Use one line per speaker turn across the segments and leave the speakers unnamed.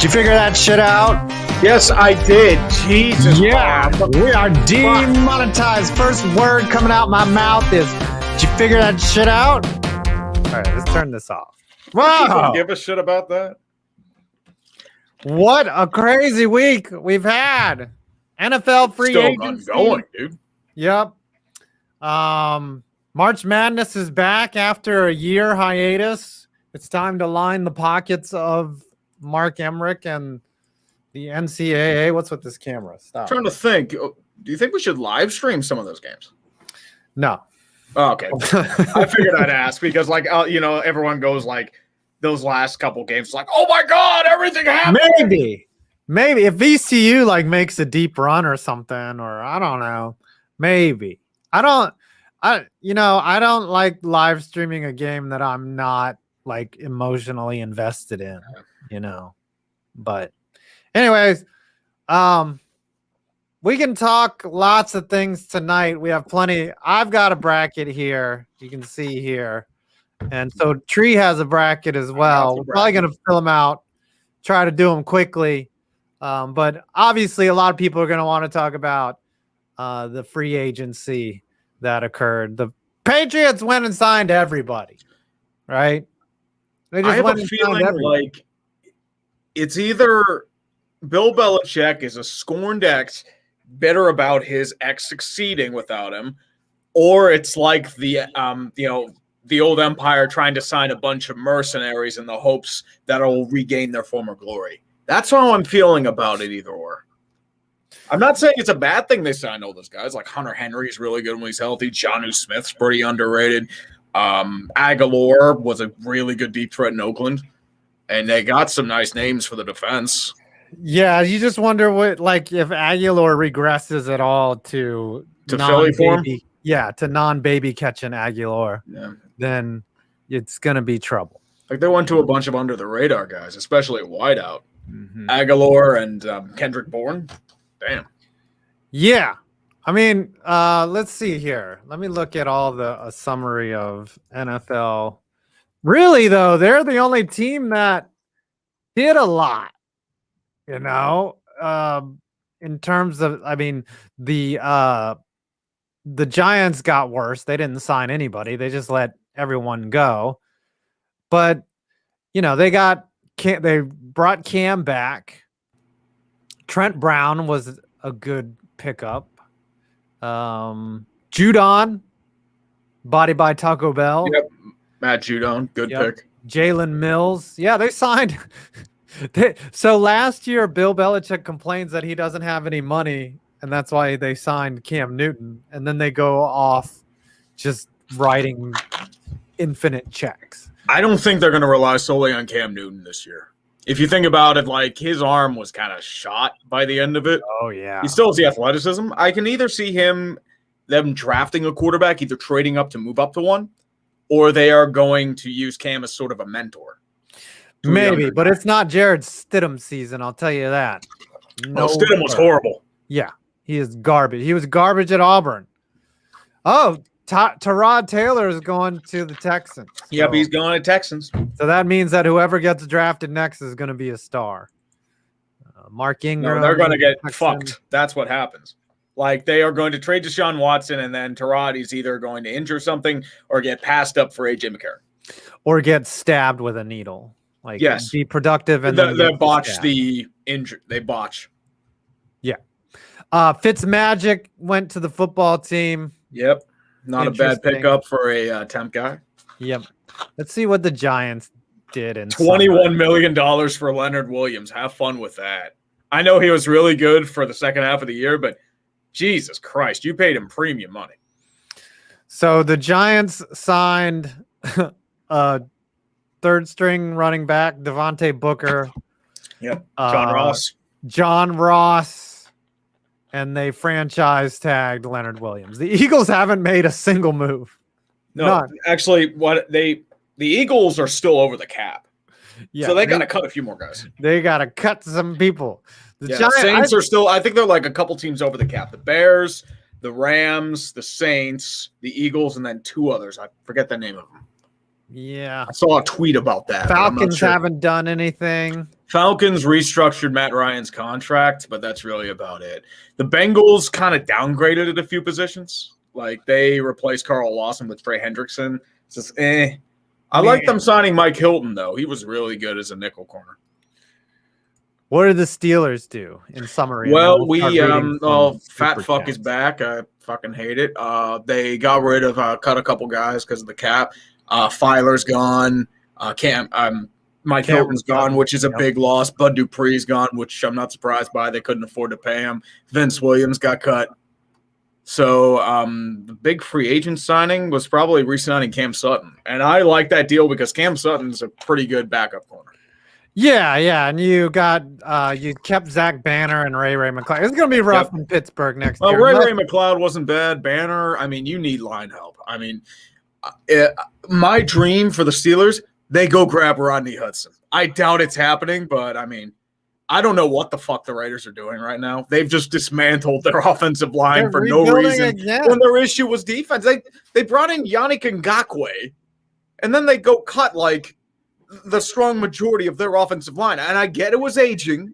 you figure that shit out?
Yes, I did. Jesus.
Yeah,
Bob.
we are demonetized. First word coming out my mouth is, did you figure that shit out? All right, let's turn this off. Wow.
Don't give a shit about that.
What a crazy week we've had. NFL free
Still
agency.
ongoing, dude.
Yep. March Madness is back after a year hiatus. It's time to line the pockets of Mark Emmerick and the NCAA. What's with this camera? Stop.
I'm trying to think. Do you think we should live stream some of those games?
No.
Oh, okay. I figured I'd ask because, like, everyone goes like those last couple games, like, oh my God, everything happened.
Maybe if VCU like makes a deep run or something, or I don't know, maybe. I don't like live streaming a game that I'm not like emotionally invested in, But anyways, we can talk lots of things tonight. We have plenty. I've got a bracket here. You can see here. And so Tree has a bracket as well. We're probably going to fill them out, try to do them quickly. But obviously a lot of people are going to want to talk about the free agency that occurred. The Patriots went and signed everybody, right? They just
I have a feeling like it's either Bill Belichick is a scorned ex, bitter about his ex succeeding without him, or it's like the old empire trying to sign a bunch of mercenaries in the hopes that it'll regain their former glory. That's how I'm feeling about it, either or. I'm not saying it's a bad thing they signed all those guys. Like Hunter Henry's really good when he's healthy. Jonnu Smith's pretty underrated. Aguilar was a really good deep threat in Oakland. And they got some nice names for the defense.
Yeah, you just wonder what, like, if Aguilar regresses at all to
Philly form?
Yeah, to non-baby catching Aguilar.
Yeah.
Then it's going to be trouble.
Like they went to a bunch of under-the-radar guys, especially at wideout.
Mm-hmm.
Aguilar and Kendrick Bourne. Damn.
Yeah. I mean, let's see here. Let me look at a summary of NFL. Really, though, they're the only team that did a lot, in terms of, I mean, the Giants got worse. They didn't sign anybody. They just let everyone go. But, they brought Cam back. Trent Brown was a good pickup. Judon, body by Taco Bell.
Yep. Matt Judon, good pick.
Jalen Mills. Yeah, they signed. So last year, Bill Belichick complains that he doesn't have any money, and that's why they signed Cam Newton. And then they go off just writing infinite checks.
I don't think they're going to rely solely on Cam Newton this year. If you think about it, like his arm was kind of shot by the end of it.
Oh, yeah.
He still has the athleticism. I can either see them drafting a quarterback, either trading up to move up to one, or they are going to use Cam as sort of a mentor.
Maybe, but it's not Jared Stidham season, I'll tell you that.
No, Stidham was horrible.
Yeah, he is garbage. He was garbage at Auburn. Oh, Tyrod Taylor is going to the Texans.
Yep, he's going to Texans.
So that means that whoever gets drafted next is going to be a star. Mark Ingram.
No, they're going to get fucked. That's what happens. Like, they are going to trade Deshaun Watson, and then Tyrod is either going to injure something or get passed up for A.J. McCarron.
Or get stabbed with a needle. Like,
yes.
Be productive. And
they botch the injury. They botch.
Yeah. Fitzmagic went to the football team.
Yep. Not a bad pickup for a temp guy.
Yep. Let's see what the Giants did.
$21 million for Leonard Williams. Have fun with that. I know he was really good for the second half of the year, but Jesus Christ, you paid him premium money.
So the Giants signed a third-string running back, Devontae Booker.
Yep.
John Ross. And they franchise tagged Leonard Williams. The Eagles haven't made a single move.
No,
None.
Actually, the Eagles are still over the cap.
Yeah,
so they got to cut a few more guys.
They got to cut some people.
The Saints are still, I think they're like a couple teams over the cap. The Bears, the Rams, the Saints, the Eagles, and then two others. I forget the name of them.
Yeah.
I saw a tweet about that.
Falcons haven't done anything.
Falcons restructured Matt Ryan's contract, but that's really about it. The Bengals kind of downgraded at a few positions. Like they replaced Carl Lawson with Trey Hendrickson. It's just I like them signing Mike Hilton though. He was really good as a nickel corner.
What did the Steelers do in summary?
Well, fat fuck is back. I fucking hate it. They got rid of cut a couple guys because of the cap. Filer's gone. Mike Hilton's gone, which is a big loss. Bud Dupree's gone, which I'm not surprised by. They couldn't afford to pay him. Vince Williams got cut. So the big free agent signing was probably re-signing Cam Sutton. And I like that deal because Cam Sutton's a pretty good backup corner.
Yeah, and you got you kept Zach Banner and Ray McLeod. It's going to be rough in Pittsburgh next year.
Ray McLeod wasn't bad. Banner, I mean, you need line help. I mean, my dream for the Steelers, they go grab Rodney Hudson. I doubt it's happening, but I mean, I don't know what the fuck the Raiders are doing right now. They've just dismantled their offensive line for no reason. Again. When their issue was defense, they brought in Yannick Ngakoue, and then they go cut like the strong majority of their offensive line. And I get it was aging,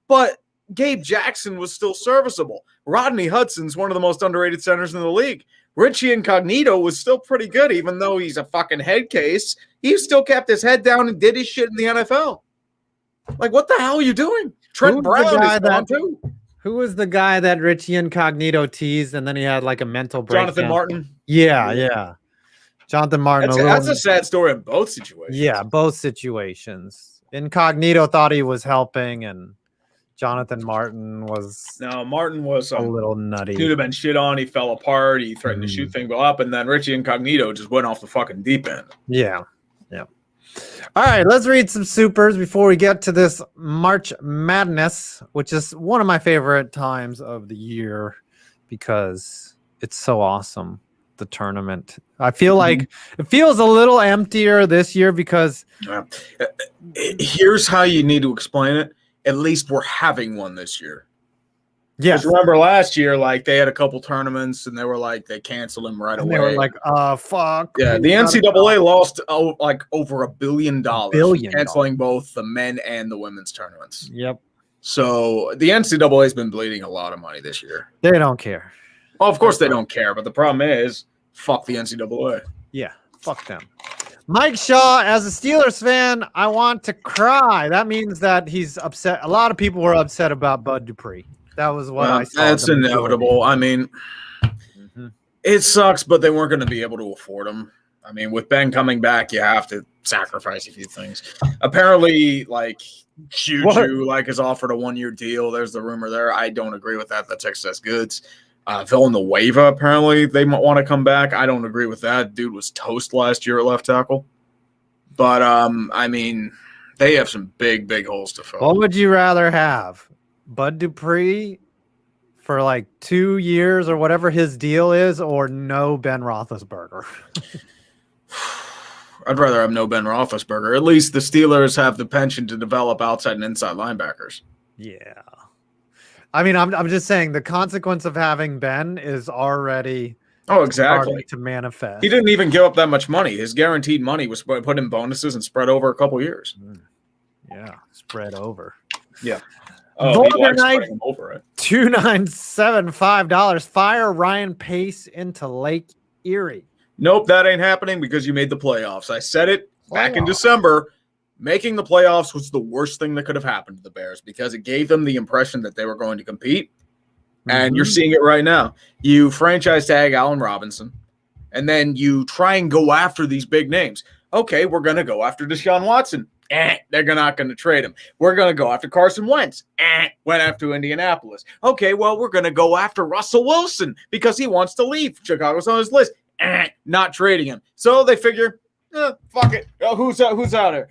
but Gabe Jackson was still serviceable. Rodney Hudson's one of the most underrated centers in the league. Richie Incognito was still pretty good, even though he's a fucking head case. He still kept his head down and did his shit in the NFL. Like, what the hell are you doing? Trent Brown is gone too.
Who was the guy that Richie Incognito teased and then he had like a mental breakdown?
Jonathan Martin.
Yeah. Jonathan Martin.
That's a sad story in both situations.
Yeah, both situations. Incognito thought he was helping, and Jonathan Martin was
a
little nutty.
He would have been shit on. He fell apart. He threatened to shoot things up, and then Richie Incognito just went off the fucking deep end.
Yeah. All right, let's read some supers before we get to this March Madness, which is one of my favorite times of the year because it's so awesome. The tournament. I feel like it feels a little emptier this year because
here's how you need to explain it. At least we're having one this year.
Yes.
Remember last year, like they had a couple tournaments and they were like they canceled them right away.
They were like, fuck.
Yeah, the NCAA lost like over $1 billion canceling both the men and the women's tournaments.
Yep.
So the NCAA has been bleeding a lot of money this year.
They don't care.
Well, of course they don't care, but the problem is, fuck the NCAA.
Yeah, fuck them. Mike Shaw, as a Steelers fan, I want to cry. That means that he's upset. A lot of people were upset about Bud Dupree. That was what I saw.
That's inevitable. I mean, it sucks, but they weren't going to be able to afford him. I mean, with Ben coming back, you have to sacrifice a few things. Apparently, like Juju, is offered a 1-year deal. There's the rumor there. I don't agree with that. That's excess goods. Villanueva, apparently they might want to come back. I don't agree with that. Dude was toast last year at left tackle. But, I mean, they have some big holes to fill.
What would you rather have? Bud Dupree for like 2 years or whatever his deal is, or no Ben Roethlisberger?
I'd rather have no Ben Roethlisberger. At least the Steelers have the penchant to develop outside and inside linebackers.
Yeah. I mean, I'm just saying the consequence of having Ben is already
starting
to manifest.
He didn't even give up that much money. His guaranteed money was put in bonuses and spread over a couple years.
Yeah, spread over.
Yeah.
Voter night, $2,975. Fire Ryan Pace into Lake Erie.
Nope, that ain't happening because you made the playoffs. I said it back in December. Making the playoffs was the worst thing that could have happened to the Bears because it gave them the impression that they were going to compete. And you're seeing it right now. You franchise tag Allen Robinson, and then you try and go after these big names. Okay, we're going to go after Deshaun Watson. They're not going to trade him. We're going to go after Carson Wentz. Went after Indianapolis. Okay, well, we're going to go after Russell Wilson because he wants to leave. Chicago's on his list. Not trading him. So they figure, fuck it. Who's out there?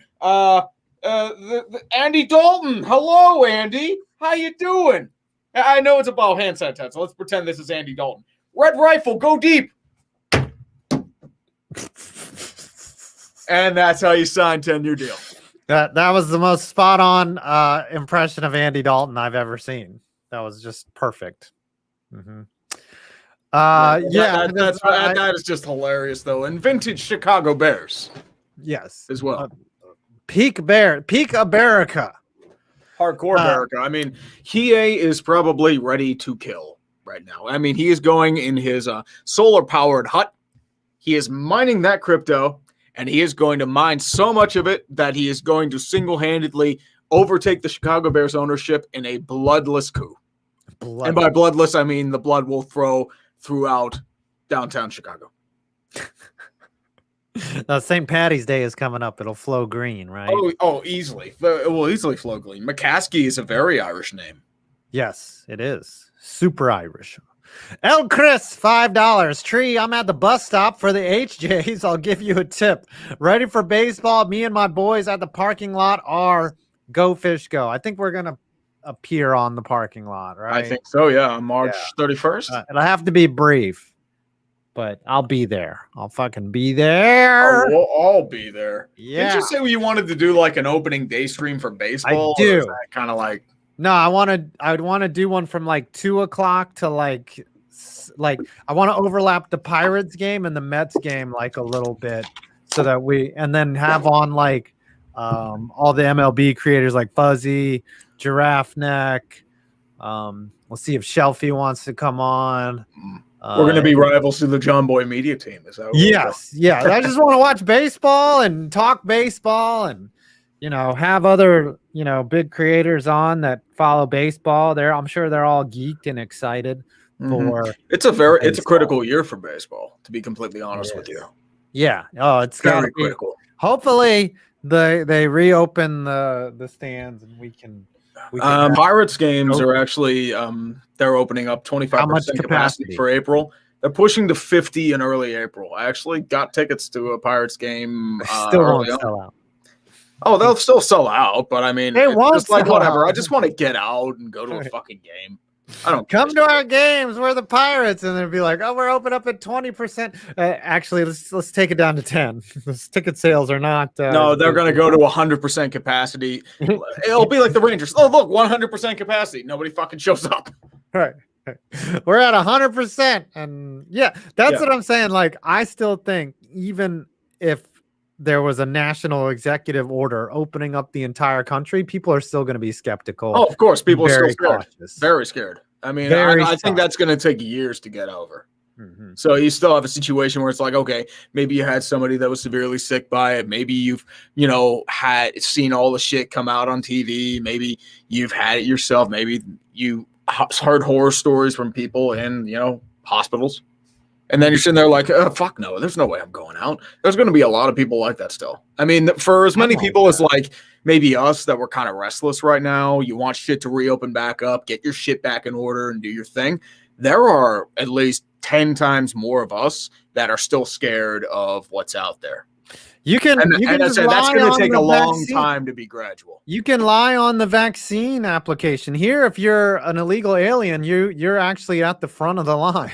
Andy Dalton. Hello, Andy. How you doing? I know it's about hand sanitizer, so let's pretend this is Andy Dalton. Red Rifle, go deep. And that's how you sign 10-year deal.
That was the most spot on impression of Andy Dalton I've ever seen. That was just perfect.
That is just hilarious though. And vintage Chicago Bears.
Yes.
As well.
Peak America.
Hardcore America. I mean, Hiei is probably ready to kill right now. I mean, he is going in his solar-powered hut. He is mining that crypto, and he is going to mine so much of it that he is going to single-handedly overtake the Chicago Bears ownership in a bloodless coup. And by bloodless, I mean the blood will flow throughout downtown Chicago.
St. Patty's Day is coming up. It'll flow green, right?
Oh, easily. It will easily flow green. McCaskey is a very Irish name.
Yes, it is. Super Irish. El Chris, $5. Tree, I'm at the bus stop for the HJs. I'll give you a tip. Ready for baseball? Me and my boys at the parking lot are Go Fish Go. I think we're going to appear on the parking lot, right?
I think so, yeah. On March 31st.
It'll have to be brief, but I'll be there. I'll fucking be there.
We'll all be there.
Yeah.
Did you say you wanted to do like an opening day stream for baseball?
I do.
Kind of like.
No, I would want to do one from like 2 o'clock to like I want to overlap the Pirates game and the Mets game like a little bit so that and then have on like all the MLB creators like Fuzzy, Giraffe Neck. We'll see if Shelfie wants to come on.
We're going to be rivals to the John Boy media team. Is that
yes. Yeah. I just want to watch baseball and talk baseball and, have other, big creators on that follow baseball. I'm sure they're all geeked and excited for
it's a critical year for baseball, to be completely honest with you.
Yeah. Oh, it's very critical. Hopefully they reopen the stands and we can
Pirates games are actually they're opening up 25% capacity for April. They're pushing to 50 in early April. I actually got tickets to a Pirates game.
Still won't sell out.
Oh, they'll still sell out, but I mean, it's like whatever. I just want to get out and go to a fucking game. I don't
come to our games. We're the Pirates, and they'll be like, "Oh, we're open up at 20%." Actually, let's take it down to 10. Those ticket sales are not.
No, they're going to go to 100% capacity. It'll be like the Rangers. Oh, look, 100% capacity. Nobody fucking shows up.
Right. We're at 100%, and that's what I'm saying. Like, I still think even if there was a national executive order opening up the entire country, people are still going to be skeptical.
Oh, of course. People are still scared.
Cautious.
Very scared. I mean, I think that's going to take years to get over. Mm-hmm. So you still have a situation where it's like, okay, maybe you had somebody that was severely sick by it. Maybe you've, had seen all the shit come out on TV. Maybe you've had it yourself. Maybe you heard horror stories from people in, hospitals. And then you're sitting there like, oh, fuck no, there's no way I'm going out. There's going to be a lot of people like that still. I mean, for as many people as like maybe us that were kind of restless right now, you want shit to reopen back up, get your shit back in order and do your thing. There are at least 10 times more of us that are still scared of what's out there.
You can
that's going to take a long time to be gradual.
You can lie on the vaccine application. Here, if you're an illegal alien, you're actually at the front of the line.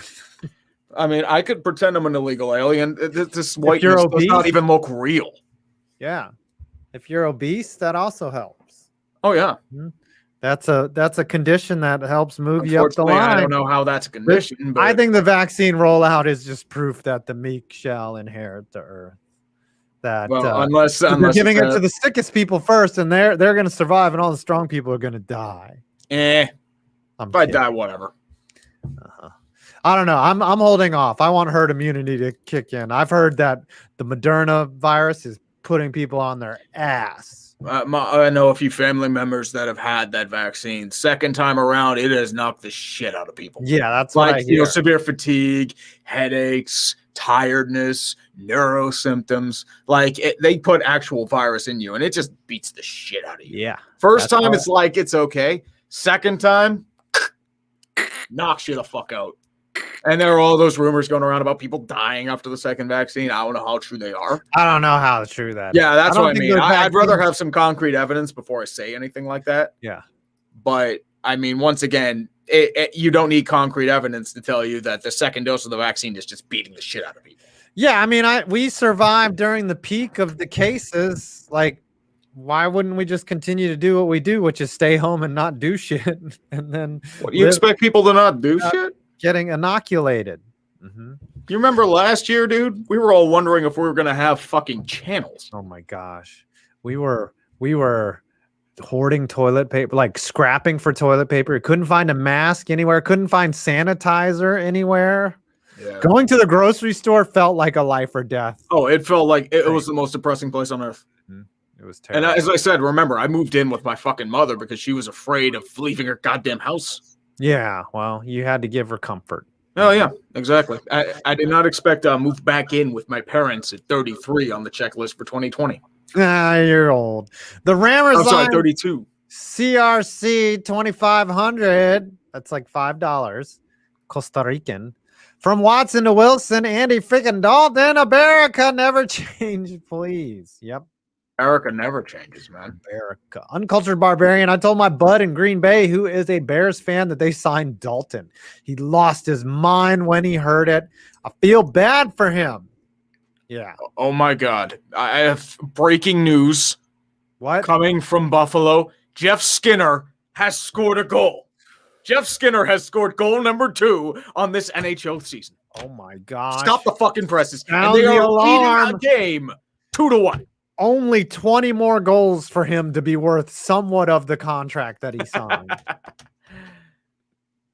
I mean, I could pretend I'm an illegal alien. This whiteness does not even look real.
Yeah. If you're obese, that also helps.
Oh, yeah.
Mm-hmm. That's a condition that helps move you up the line.
I don't know how that's a condition. But
I think the vaccine rollout is just proof that the meek shall inherit the earth. That
unless
they're giving it to the sickest people first, and they're going to survive, and all the strong people are going to die.
If I die, whatever.
I don't know. I'm holding off. I want herd immunity to kick in. I've heard that the Moderna virus is putting people on their ass.
I know a few family members that have had that vaccine. Second time around, it has knocked the shit out of people.
Yeah, that's what I hear.
Severe fatigue, headaches, tiredness, neuro symptoms. Like they put actual virus in you, and it just beats the shit out of you.
Yeah.
First time, it's like it's okay. Second time, knocks you the fuck out. And there are all those rumors going around about people dying after the second vaccine. I don't know how true they are.
I don't know how true that is.
Yeah, that's what I mean. I'd rather have some concrete evidence before I say anything like that.
Yeah.
But, I mean, once again, you don't need concrete evidence to tell you that the second dose of the vaccine is just beating the shit out of people.
Yeah, I mean, we survived during the peak of the cases. Like, why wouldn't we just continue to do what we do, which is stay home and not do shit? And then
what, do you expect people to not do shit?
Getting inoculated. Mm-hmm.
You remember last year, dude? We were all wondering if we were going to have fucking channels.
Oh my gosh. we were hoarding toilet paper, like scrapping for toilet paper. Couldn't find a mask anywhere. Couldn't find sanitizer anywhere.
Yeah.
Going to the grocery store felt like a life or death.
Oh, it felt like it was the most depressing place on earth.
It was terrible.
And as I said, remember, I moved in with my fucking mother because she was afraid of leaving her goddamn house.
Yeah, well, you had to give her comfort.
Oh, yeah, exactly. I did not expect to move back in with my parents at 33 on the checklist for 2020.
Ah, you're old. The Rammers
I'm sorry,
line
32.
CRC 2500. That's like $5. Costa Rican. From Watson to Wilson, Andy freaking Dalton. America never change, please. Yep.
America never changes, man.
America. Uncultured Barbarian. I told my bud in Green Bay, who is a Bears fan, that they signed Dalton. He lost his mind when he heard it. I feel bad for him. Yeah.
Oh my God. I have breaking news.
What?
Coming from Buffalo. Jeff Skinner has scored a goal. Jeff Skinner has scored goal number 2 on this NHL season.
Oh my God.
Stop the fucking presses.
Sound
And they
the
are
alarm.
leading a game 2-1.
Only 20 more goals for him to be worth somewhat of the contract that he signed.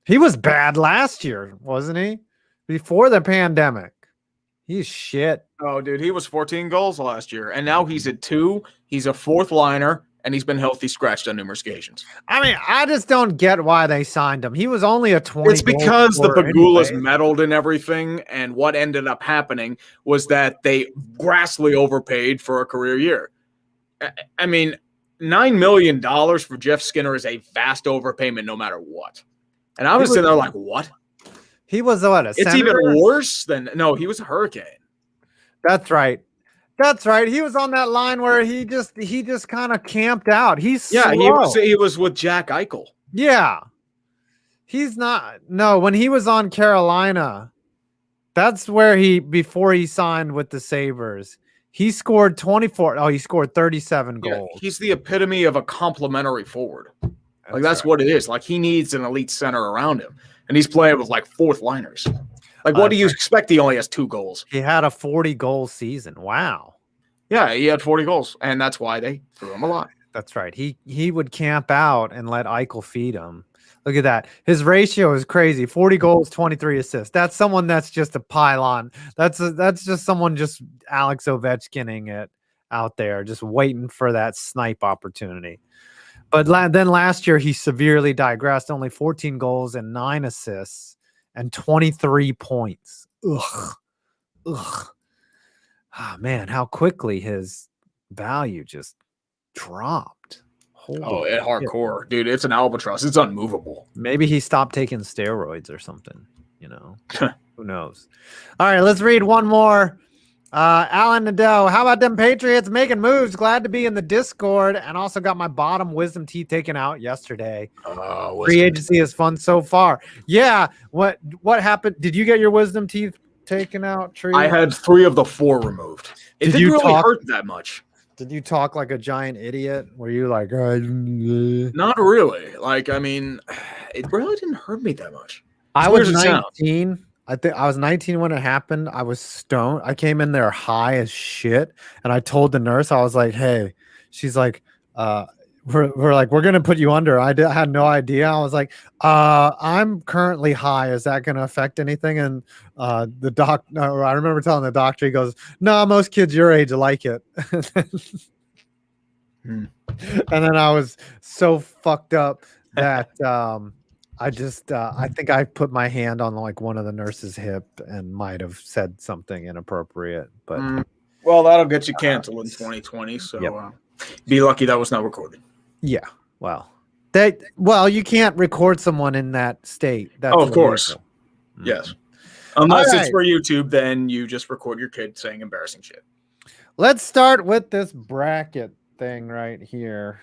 He was bad last year, wasn't he? Before the pandemic. He's shit.
Oh, dude, he was 14 goals last year, and now he's at 2. He's a fourth liner, and he's been healthy scratched on numerous occasions.
I mean, I just don't get why they signed him. He was only a 20.
It's because the Pagulas
anyway.
meddled in everything, and what ended up happening was that they grossly overpaid for a career year. I mean, $9 million for Jeff Skinner is a vast overpayment no matter what. And I was sitting there like, what?
He was what?
It's even worse than no. He was a Hurricane.
That's right. That's right. He was on that line where he just kind of camped out. He's slow.
He was with Jack Eichel.
Yeah. He's not. No, when he was on Carolina, that's where before he signed with the Sabres, he scored 24. Oh, he scored 37 goals.
Yeah, he's the epitome of a complimentary forward. That's what it is. Like, he needs an elite center around him. And he's playing with like fourth liners. Like, what do you expect? He only has 2 goals.
He had a 40-goal season. Wow.
Yeah, he had 40 goals, and that's why they threw him a lot.
That's right. He would camp out and let Eichel feed him. Look at that. His ratio is crazy. 40 goals, 23 assists. That's someone that's just a pylon. That's just someone just Alex Ovechkining it out there, just waiting for that snipe opportunity. But then last year, he severely digressed, only 14 goals and 9 assists and 23 points. Ugh. Oh, man, how quickly his value just dropped.
Hardcore. Dude, it's an albatross. It's unmovable.
Maybe he stopped taking steroids or something, Who knows? All right, let's read one more. Alan Nadeau, how about them Patriots making moves? Glad to be in the Discord, and also got my bottom wisdom teeth taken out yesterday. Free agency is fun so far. Yeah. What happened? Did you get your wisdom teeth taken out, Tree?
I had 3 of the 4 removed. It didn't really hurt that much.
Did you talk like a giant idiot? Were you like,
not really? Like, I mean, it really didn't hurt me that much.
I was 19. I think I was 19 when it happened. I was stoned. I came in there high as shit, and I told the nurse, I was like, "Hey," she's like, we're going to put you under." I had no idea. I was like, "I'm currently high. Is that going to affect anything?" And I remember telling the doctor, he goes, "No, most kids your age like it." And then I was so fucked up that I think I put my hand on like one of the nurse's hip and might have said something inappropriate. But
well, that'll get you canceled in 2020. So
yep.
Be lucky that was not recorded.
Yeah. Well, you can't record someone in that state. That's
of course.
Mm-hmm.
Yes. Unless it's for YouTube, then you just record your kid saying embarrassing shit.
Let's start with this bracket thing right here.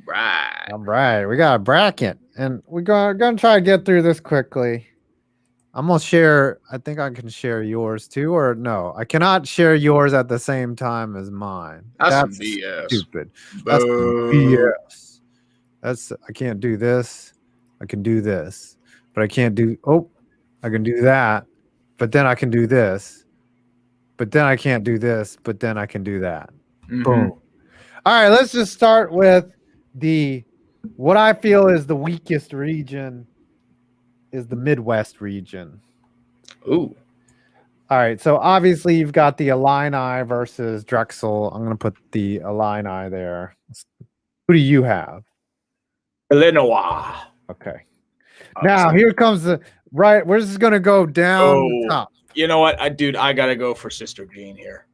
Right.
All right. We got a bracket, and we're going to try to get through this quickly. I'm going to share. I think I can share yours too, or no, I cannot share yours at the same time as mine.
That's some BS.
Stupid. That's BS. I can't do this. I can do this, but I can't do. Oh, I can do that, but then I can do this, but then I can't do this, but then I can do that. Mm-hmm. Boom. All right, let's just start with what I feel is the weakest region is the Midwest region.
Ooh.
All right, so obviously you've got the Illini versus Drexel. I'm going to put the Illini there. Who do you have?
Illinois.
Okay. Now here comes right. We're just going to go down the top.
You know what, dude? I got to go for Sister Jean here.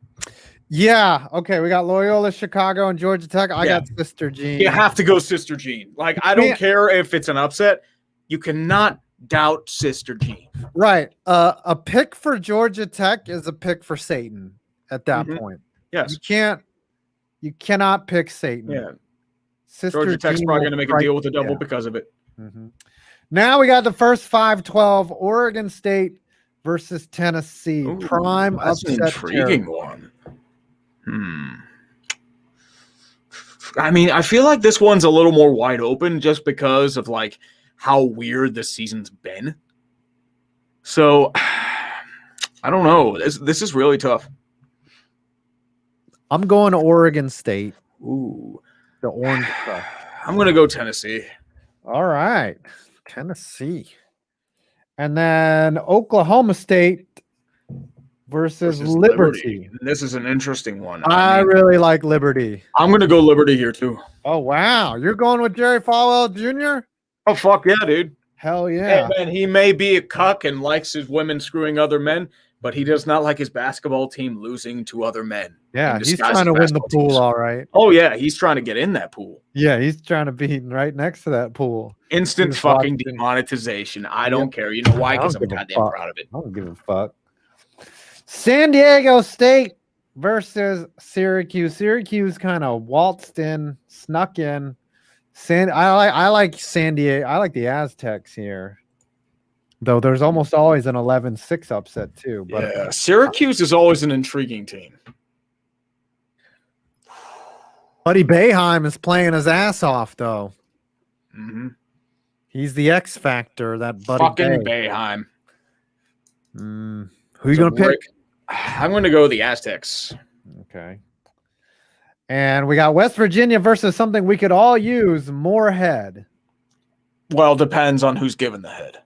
Yeah. Okay. We got Loyola, Chicago, and Georgia Tech. I got Sister Jean.
You have to go Sister Jean. Like, I don't care if it's an upset. You cannot doubt Sister Jean.
Right. A pick for Georgia Tech is a pick for Satan at that point.
Yes.
You cannot pick Satan.
Yeah.
Sister
Georgia Tech's
Jean
probably going to make a deal with the devil
yeah.
because of it.
Now we got the first 5-12, Oregon State versus Tennessee.
Ooh,
Prime
that's
upset.
an intriguing one. I mean, I feel like this one's a little more wide open just because of like how weird this season's been. So I don't know. This is really tough.
I'm going to Oregon State.
Ooh,
the Orange Crush.
I'm gonna go Tennessee.
All right, Tennessee, and then Oklahoma State versus Liberty.
This is an interesting one.
I really like Liberty.
I'm going to go Liberty here, too.
Oh, wow. You're going with Jerry Falwell Jr.?
Oh, fuck yeah, dude.
Hell yeah.
Hey, man, he may be a cuck and likes his women screwing other men, but he does not like his basketball team losing to other men.
Yeah, he's trying to win the pool, all right.
Oh, yeah, he's trying to get in that pool.
Yeah, he's trying to be right next to that pool.
Instant fucking demonetization. I don't care. You know why? Because I'm goddamn proud of it.
I don't give a fuck. San Diego State versus Syracuse. Syracuse kind of waltzed in, snuck in. I like San Diego. I like the Aztecs here. Though there's almost always an 11-6 upset too. But
yeah, Syracuse is always an intriguing team.
Buddy Boeheim is playing his ass off though. He's the X factor. That Buddy
fucking Boeheim.
Who are you going to pick?
I'm going to go the Aztecs.
Okay. And we got West Virginia versus something we could all use, Moorhead.
Well, depends on who's given the head.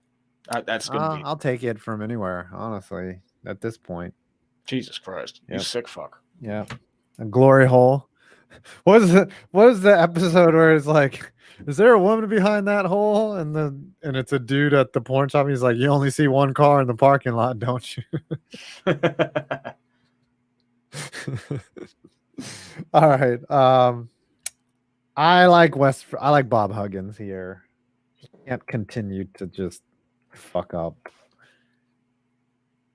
That's going to be.
I'll take it from anywhere, honestly, at this point.
Jesus Christ. You sick fuck.
Yeah. A glory hole. What is the episode where it's like, is there a woman behind that hole? And it's a dude at the porn shop. He's like, you only see one car in the parking lot, don't you? All right. I like Bob Huggins here. He can't continue to just fuck up.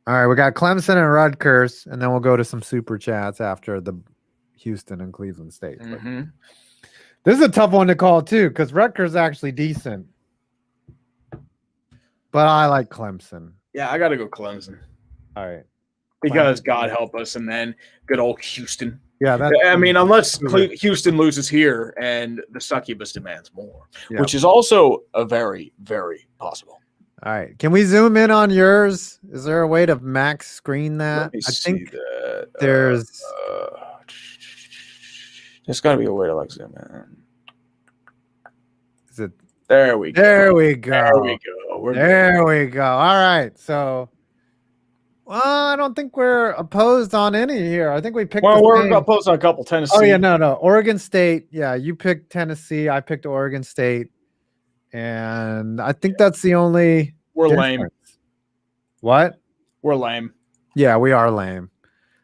All right, we got Clemson and Rutgers, and then we'll go to some super chats after the Houston and Cleveland State. This is a tough one to call too, because Rutgers is actually decent. But I like Clemson.
Yeah, I gotta go Clemson.
All right.
Because God help us, and then good old Houston.
Yeah,
I mean, unless Houston loses here and the succubus demands more, which is also a very, very possible.
All right. Can we zoom in on yours? Is there a way to max screen that?
I think that
there's
got to be a way to like zoom in.
Is it?
There we go.
There we go.
There we go.
There we go. All right. So, well, I don't think we're opposed on any here. I think we picked.
Well, we're opposed on a couple. Tennessee.
Oh yeah, no. Oregon State. Yeah, you picked Tennessee. I picked Oregon State, and I think that's the only.
We're
difference.
lame.
What?
We're lame.
Yeah, we are lame.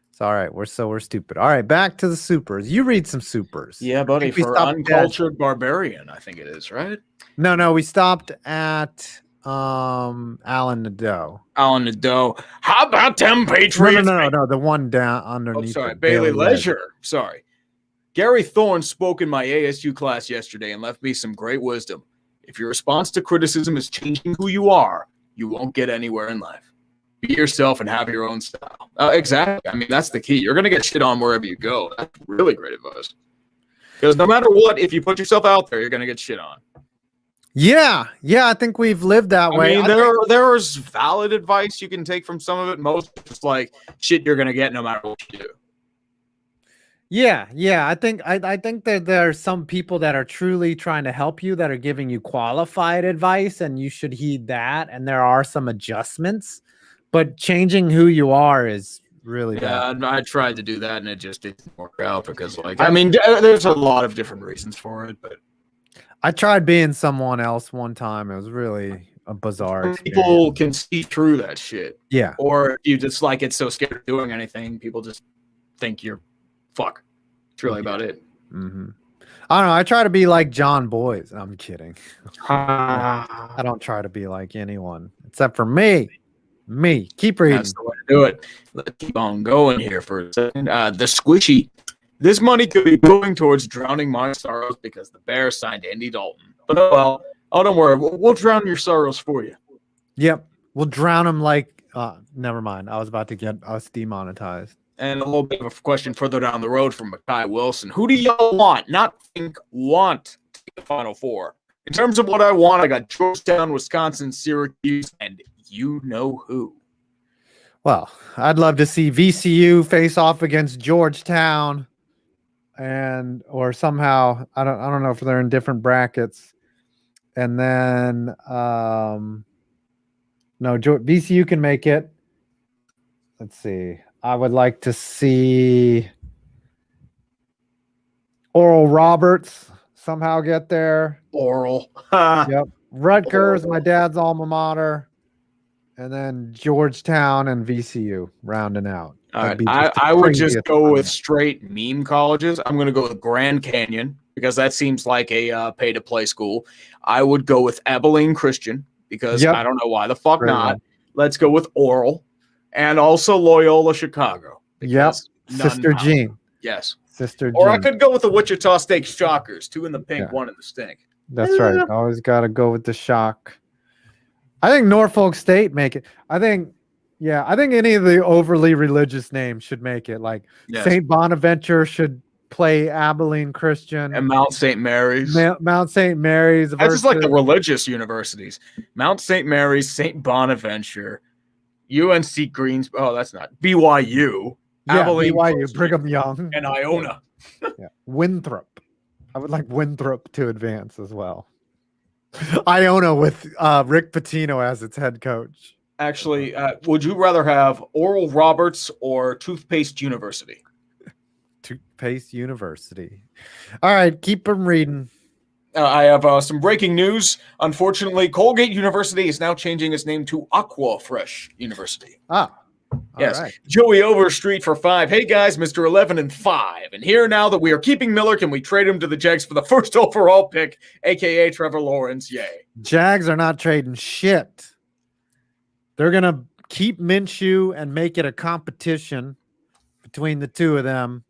It's all right. We're stupid. All right, back to the supers. You read some supers.
Yeah, buddy. For uncultured barbarian, I think it is, right?
No. We stopped at Alan Nadeau.
Alan Nadeau. How about them Patriots?
No. The one down underneath.
Oh, sorry. Bailey Leisure. Sorry. Gary Thorne spoke in my ASU class yesterday and left me some great wisdom. If your response to criticism is changing who you are, you won't get anywhere in life. Be yourself and have your own style. Exactly. I mean, that's the key. You're going to get shit on wherever you go. That's really great advice. Because no matter what, if you put yourself out there, you're going to get shit on.
Yeah. I think we've lived that way.
I mean, there is valid advice you can take from some of it. Most just like shit you're going to get no matter what you do.
Yeah, yeah. I think that there are some people that are truly trying to help you that are giving you qualified advice, and you should heed that. And there are some adjustments, but changing who you are is really bad.
Yeah, I tried to do that and it just didn't work out because, like, I mean, there's a lot of different reasons for it, but
I tried being someone else one time. It was really a bizarre experience.
people can see through that shit.
Yeah.
Or you just like get so scared of doing anything, people just think you're fuck. It's really about it.
Mm-hmm. I don't know. I try to be like John Boyce. I'm kidding. I don't try to be like anyone except for me. Me. Keep reading.
That's the way to do it. Let's keep on going here for a second. The squishy. This money could be going towards drowning my sorrows because the Bears signed Andy Dalton. But oh well. Oh, don't worry. We'll drown your sorrows for you.
Yep. We'll drown them like never mind. I was about to get us demonetized.
And a little bit of a question further down the road from Mackay Wilson. Who do y'all want? Not think, want to get the Final Four. In terms of what I want, I got Georgetown, Wisconsin, Syracuse, and you know who.
Well, I'd love to see VCU face off against Georgetown, or somehow I don't know if they're in different brackets, and then no, VCU can make it. Let's see. I would like to see Oral Roberts somehow get there.
Oral.
Yep. Rutgers, my dad's alma mater. And then Georgetown and VCU rounding out.
All right. I would just go with straight meme colleges. I'm going to go with Grand Canyon because that seems like a pay-to-play school. I would go with Abilene Christian because I don't know why the fuck not. Let's go with Oral. And also Loyola Chicago.
Yep. Sister Jean.
Yes.
Sister Jean.
Or I could go with the Wichita State Shockers, 2 in the pink, 1 in the stink.
That's right. Always got to go with the shock. I think Norfolk State make it. I think any of the overly religious names should make it. Like St. Bonaventure should play Abilene Christian.
And Mount St. Mary's.
Mount St. Mary's.
That's just like the religious universities. Mount St. Mary's, St. Bonaventure, UNC Greensboro. Oh, that's not. BYU.
Yeah,
Abilene
BYU,
Christian,
Brigham Young.
and Iona.
Winthrop. I would like Winthrop to advance as well. Iona with Rick Pitino as its head coach.
Actually, would you rather have Oral Roberts or Toothpaste University?
Toothpaste University. All right, keep them reading.
I have some breaking news. Unfortunately, Colgate University is now changing its name to Aqua Fresh University. Yes. Right. Joey Overstreet for 5. Hey guys, Mr. 11 and 5. And here now that we are keeping Miller, can we trade him to the Jags for the first overall pick, aka Trevor Lawrence? Yay.
Jags are not trading shit. They're going to keep Minshew and make it a competition between the two of them.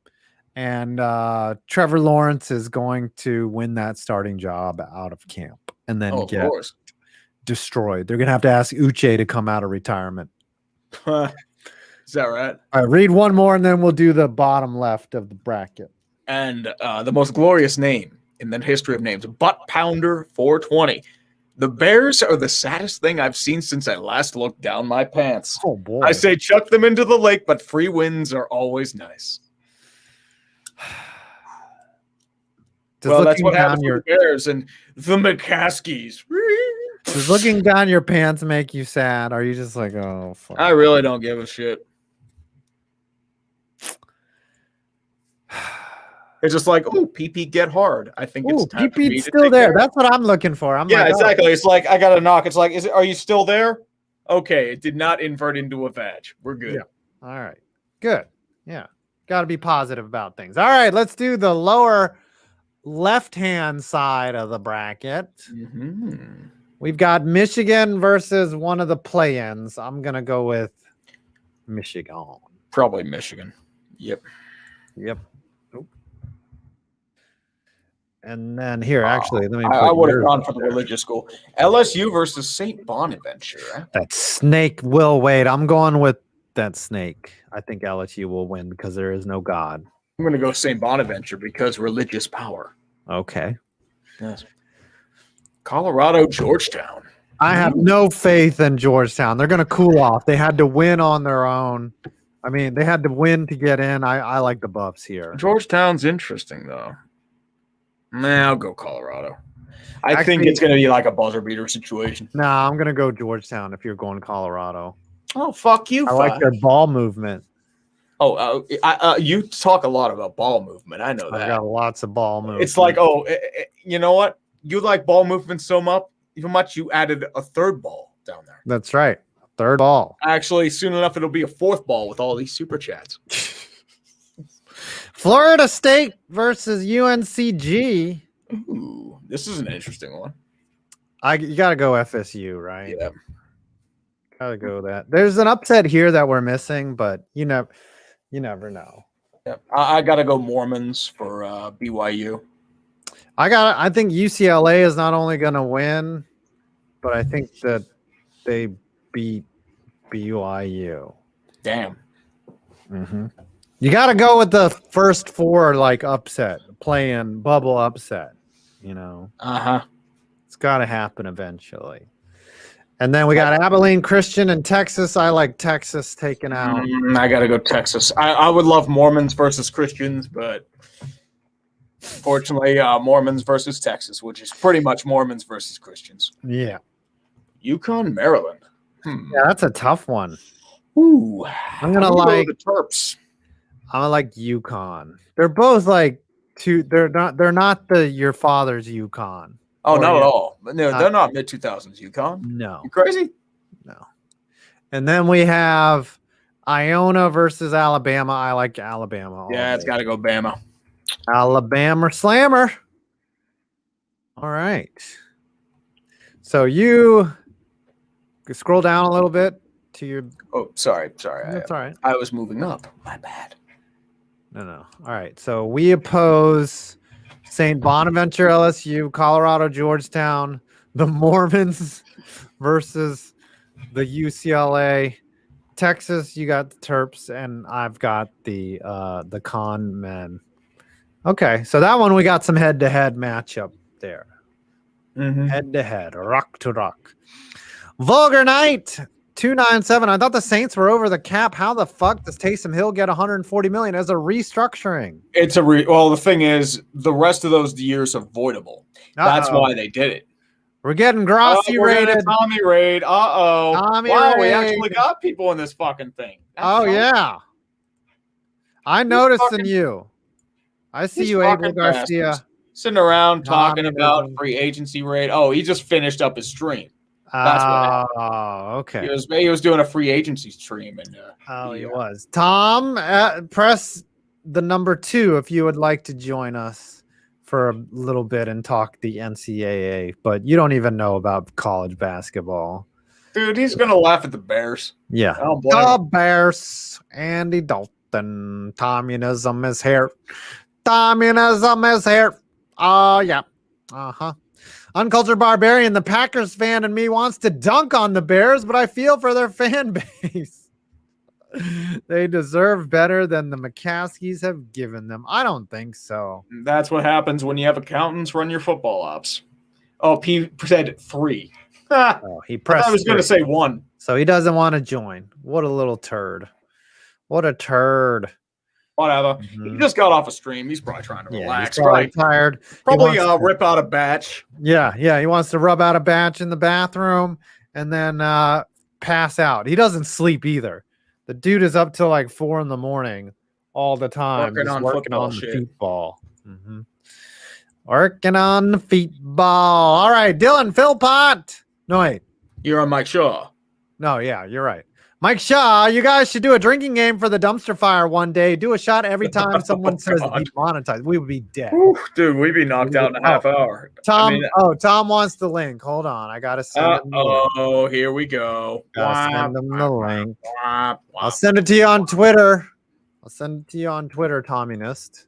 And Trevor Lawrence is going to win that starting job out of camp and then get destroyed. They're going to have to ask Uche to come out of retirement.
Is that right?
All right, read one more and then we'll do the bottom left of the bracket.
And the most glorious name in the history of names, Butt Pounder 420. The Bears are the saddest thing I've seen since I last looked down my pants.
Oh, boy.
I say chuck them into the lake, but free wins are always nice. Well, that's what happens with the Bears and the McCaskies.
Does looking down your pants make you sad? Are you just like, oh, fuck.
I really don't give a shit. It's just like, oh, PP get hard. I think it's time
PP's still there. That's what I'm looking for.
Exactly. It's like I got a knock. It's like, are you still there? Okay, it did not invert into a vag. We're good.
Yeah. All right. Good. Yeah. Got to be positive about things. All right, let's do the lower left-hand side of the bracket.
Mm-hmm.
We've got Michigan versus one of the play-ins. I'm going to go with Michigan.
Probably Michigan. Yep.
Nope. And then here, actually, let me.
I would have gone for the religious school. LSU versus St. Bonaventure.
That snake will wait. I'm going with that snake. I think LSU will win because there is no God.
I'm going to go St. Bonaventure because religious power.
Okay.
Yes. Colorado, Georgetown.
I have no faith in Georgetown. They're going to cool off. They had to win on their own. I mean, they had to win to get in. I like the Buffs here.
Georgetown's interesting though. Nah, I'll go Colorado. I think it's going to be like a buzzer beater situation.
Nah, I'm going to go Georgetown if you're going Colorado.
Oh, fuck you.
I like their ball movement.
Oh, you talk a lot about ball movement. I know that.
I got lots of ball movement.
It's like, you know what? You like ball movement so much you added a third ball down there.
That's right. Third ball.
Actually, soon enough, it'll be a fourth ball with all these super chats.
Florida State versus UNCG.
Ooh, this is an interesting one.
You got to go FSU, right?
Yeah.
Got to go that. There's an upset here that we're missing, but you never know.
Yeah, I got to go Mormons for BYU.
I think UCLA is not only going to win, but I think that they beat BYU.
Damn.
Mm-hmm. You got to go with the first four, like upset, play-in bubble upset. It's got to happen eventually. And then we got Abilene Christian and Texas. I like Texas taking out.
I got to go Texas. I would love Mormons versus Christians, but fortunately, Mormons versus Texas, which is pretty much Mormons versus Christians.
Yeah.
UConn, Maryland.
Yeah, that's a tough one.
Ooh,
I'm gonna like
the Terps.
I'm gonna like UConn. They're both like two. They're not your father's UConn.
Oh, not at all. No, they're not mid 2000s UConn.
No,
you crazy?
No. And then we have Iona versus Alabama. I like Alabama.
Yeah, it's got to go Bama.
Alabama Slammer. All right. So you scroll down a little bit to your.
Oh, sorry.
That's all right.
I was moving up. My bad.
No. All right. So we oppose St. Bonaventure, LSU, Colorado, Georgetown, the Mormons versus the UCLA, Texas. You got the Terps, and I've got the Con Men. Okay, so that one we got some head-to-head matchup there. Head-to-head, rock to rock. Vulgar Night 297. I thought the Saints were over the cap. How the fuck does Taysom Hill get 140 million as a restructuring?
It's well, the thing is, the rest of those years are voidable. That's why they did it.
We're getting Grossi rated.
Tommy raid.
Tommy
wow,
raid.
We actually got people in this fucking thing.
That's yeah. I noticed in you. I see you, Abel Garcia.
Bastards. Sitting around talking about free agency raid. Oh, he just finished up his stream. That's what happened.
Oh, okay.
He was doing a free agency stream. And
he was. Tom, press the number 2 if you would like to join us for a little bit and talk the NCAA, but you don't even know about college basketball.
Dude, he's going to laugh at the Bears.
Yeah. The Bears, Andy Dalton, communism is here. Communism is here. Oh, yeah. Uh-huh. Uncultured Barbarian, the Packers fan in me wants to dunk on the Bears, but I feel for their fan base. They deserve better than the McCaskies have given them. I don't think so.
That's what happens when you have accountants run your football ops. Oh, P said 3.
He pressed.
I was going to say 1.
So he doesn't want to join. What a little turd. What a turd.
Whatever. He just got off a stream. He's probably trying to relax.
He's probably tired.
Probably rip out a batch.
Yeah. He wants to rub out a batch in the bathroom and then pass out. He doesn't sleep either. The dude is up till like 4 a.m. all the time.
Working on
the feet ball. Working on the feet ball. All right, Dylan Philpott. No, wait.
You're on Mike Shaw.
No, yeah, you're right. Mike Shaw, you guys should do a drinking game for the dumpster fire one day. Do a shot every time someone says demonetized. We would be dead.
Ooh, dude, we'd be knocked out in a half hour.
Tom, Tom wants the link. Hold on. I got to send him the link.
Oh, here we go.
Send him the link. I'll send it to you on Twitter. Tommynist.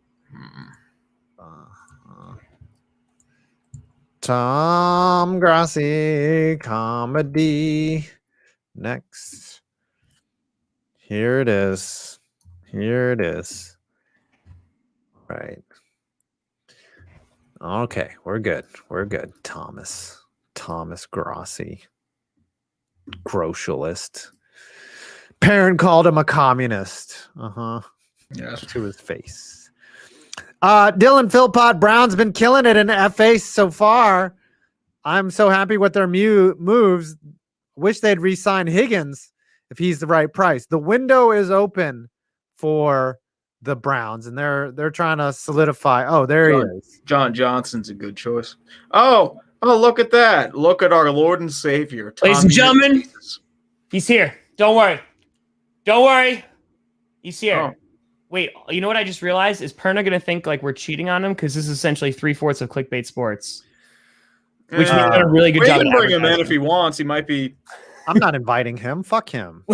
Tom Grassi comedy. Next. Here it is. Right. Okay, we're good. Thomas Grossi. Grotialist. Parent called him a communist.
Yes.
To his face. Dylan Philpott Brown's been killing it in FA so far. I'm so happy with their moves. Wish they'd re-sign Higgins if he's the right price. The window is open for the Browns, and they're trying to solidify. Oh, there he is.
John Johnson's a good choice. Oh, look at that. Look at our Lord and Savior.
Ladies and gentlemen, he's here. Don't worry. He's here.
Oh.
Wait, you know what I just realized? Is Perna going to think like we're cheating on him? Because this is essentially 3/4 of Clickbait Sports. Which we've done a really good job.
We can bring him in if he wants. He might be.
I'm not inviting him. Fuck him.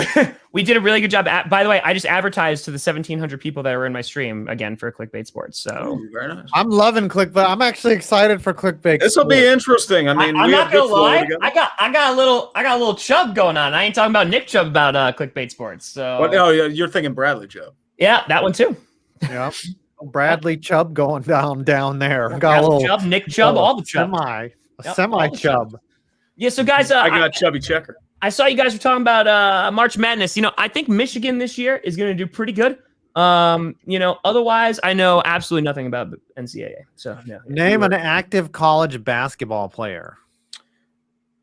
We did a really good job. By the way, I just advertised to the 1,700 people that were in my stream again for Clickbait Sports. So
very nice.
I'm loving Clickbait. I'm actually excited for Clickbait.
This will be interesting. I mean,
I'm not gonna lie. I got a little Chubb going on. I ain't talking about Nick Chubb about Clickbait Sports. So
no, you're thinking Bradley Chubb.
Yeah, that one too.
Yeah. Bradley Chubb going down there.
Got a little Chubb, Nick Chubb, all the Chubb.
Semi Chubb.
Yeah, so guys,
I got Chubby Checker.
I saw you guys were talking about March Madness. You know, I think Michigan this year is going to do pretty good. You know, otherwise, I know absolutely nothing about the NCAA. So, yeah.
Name an active college basketball player.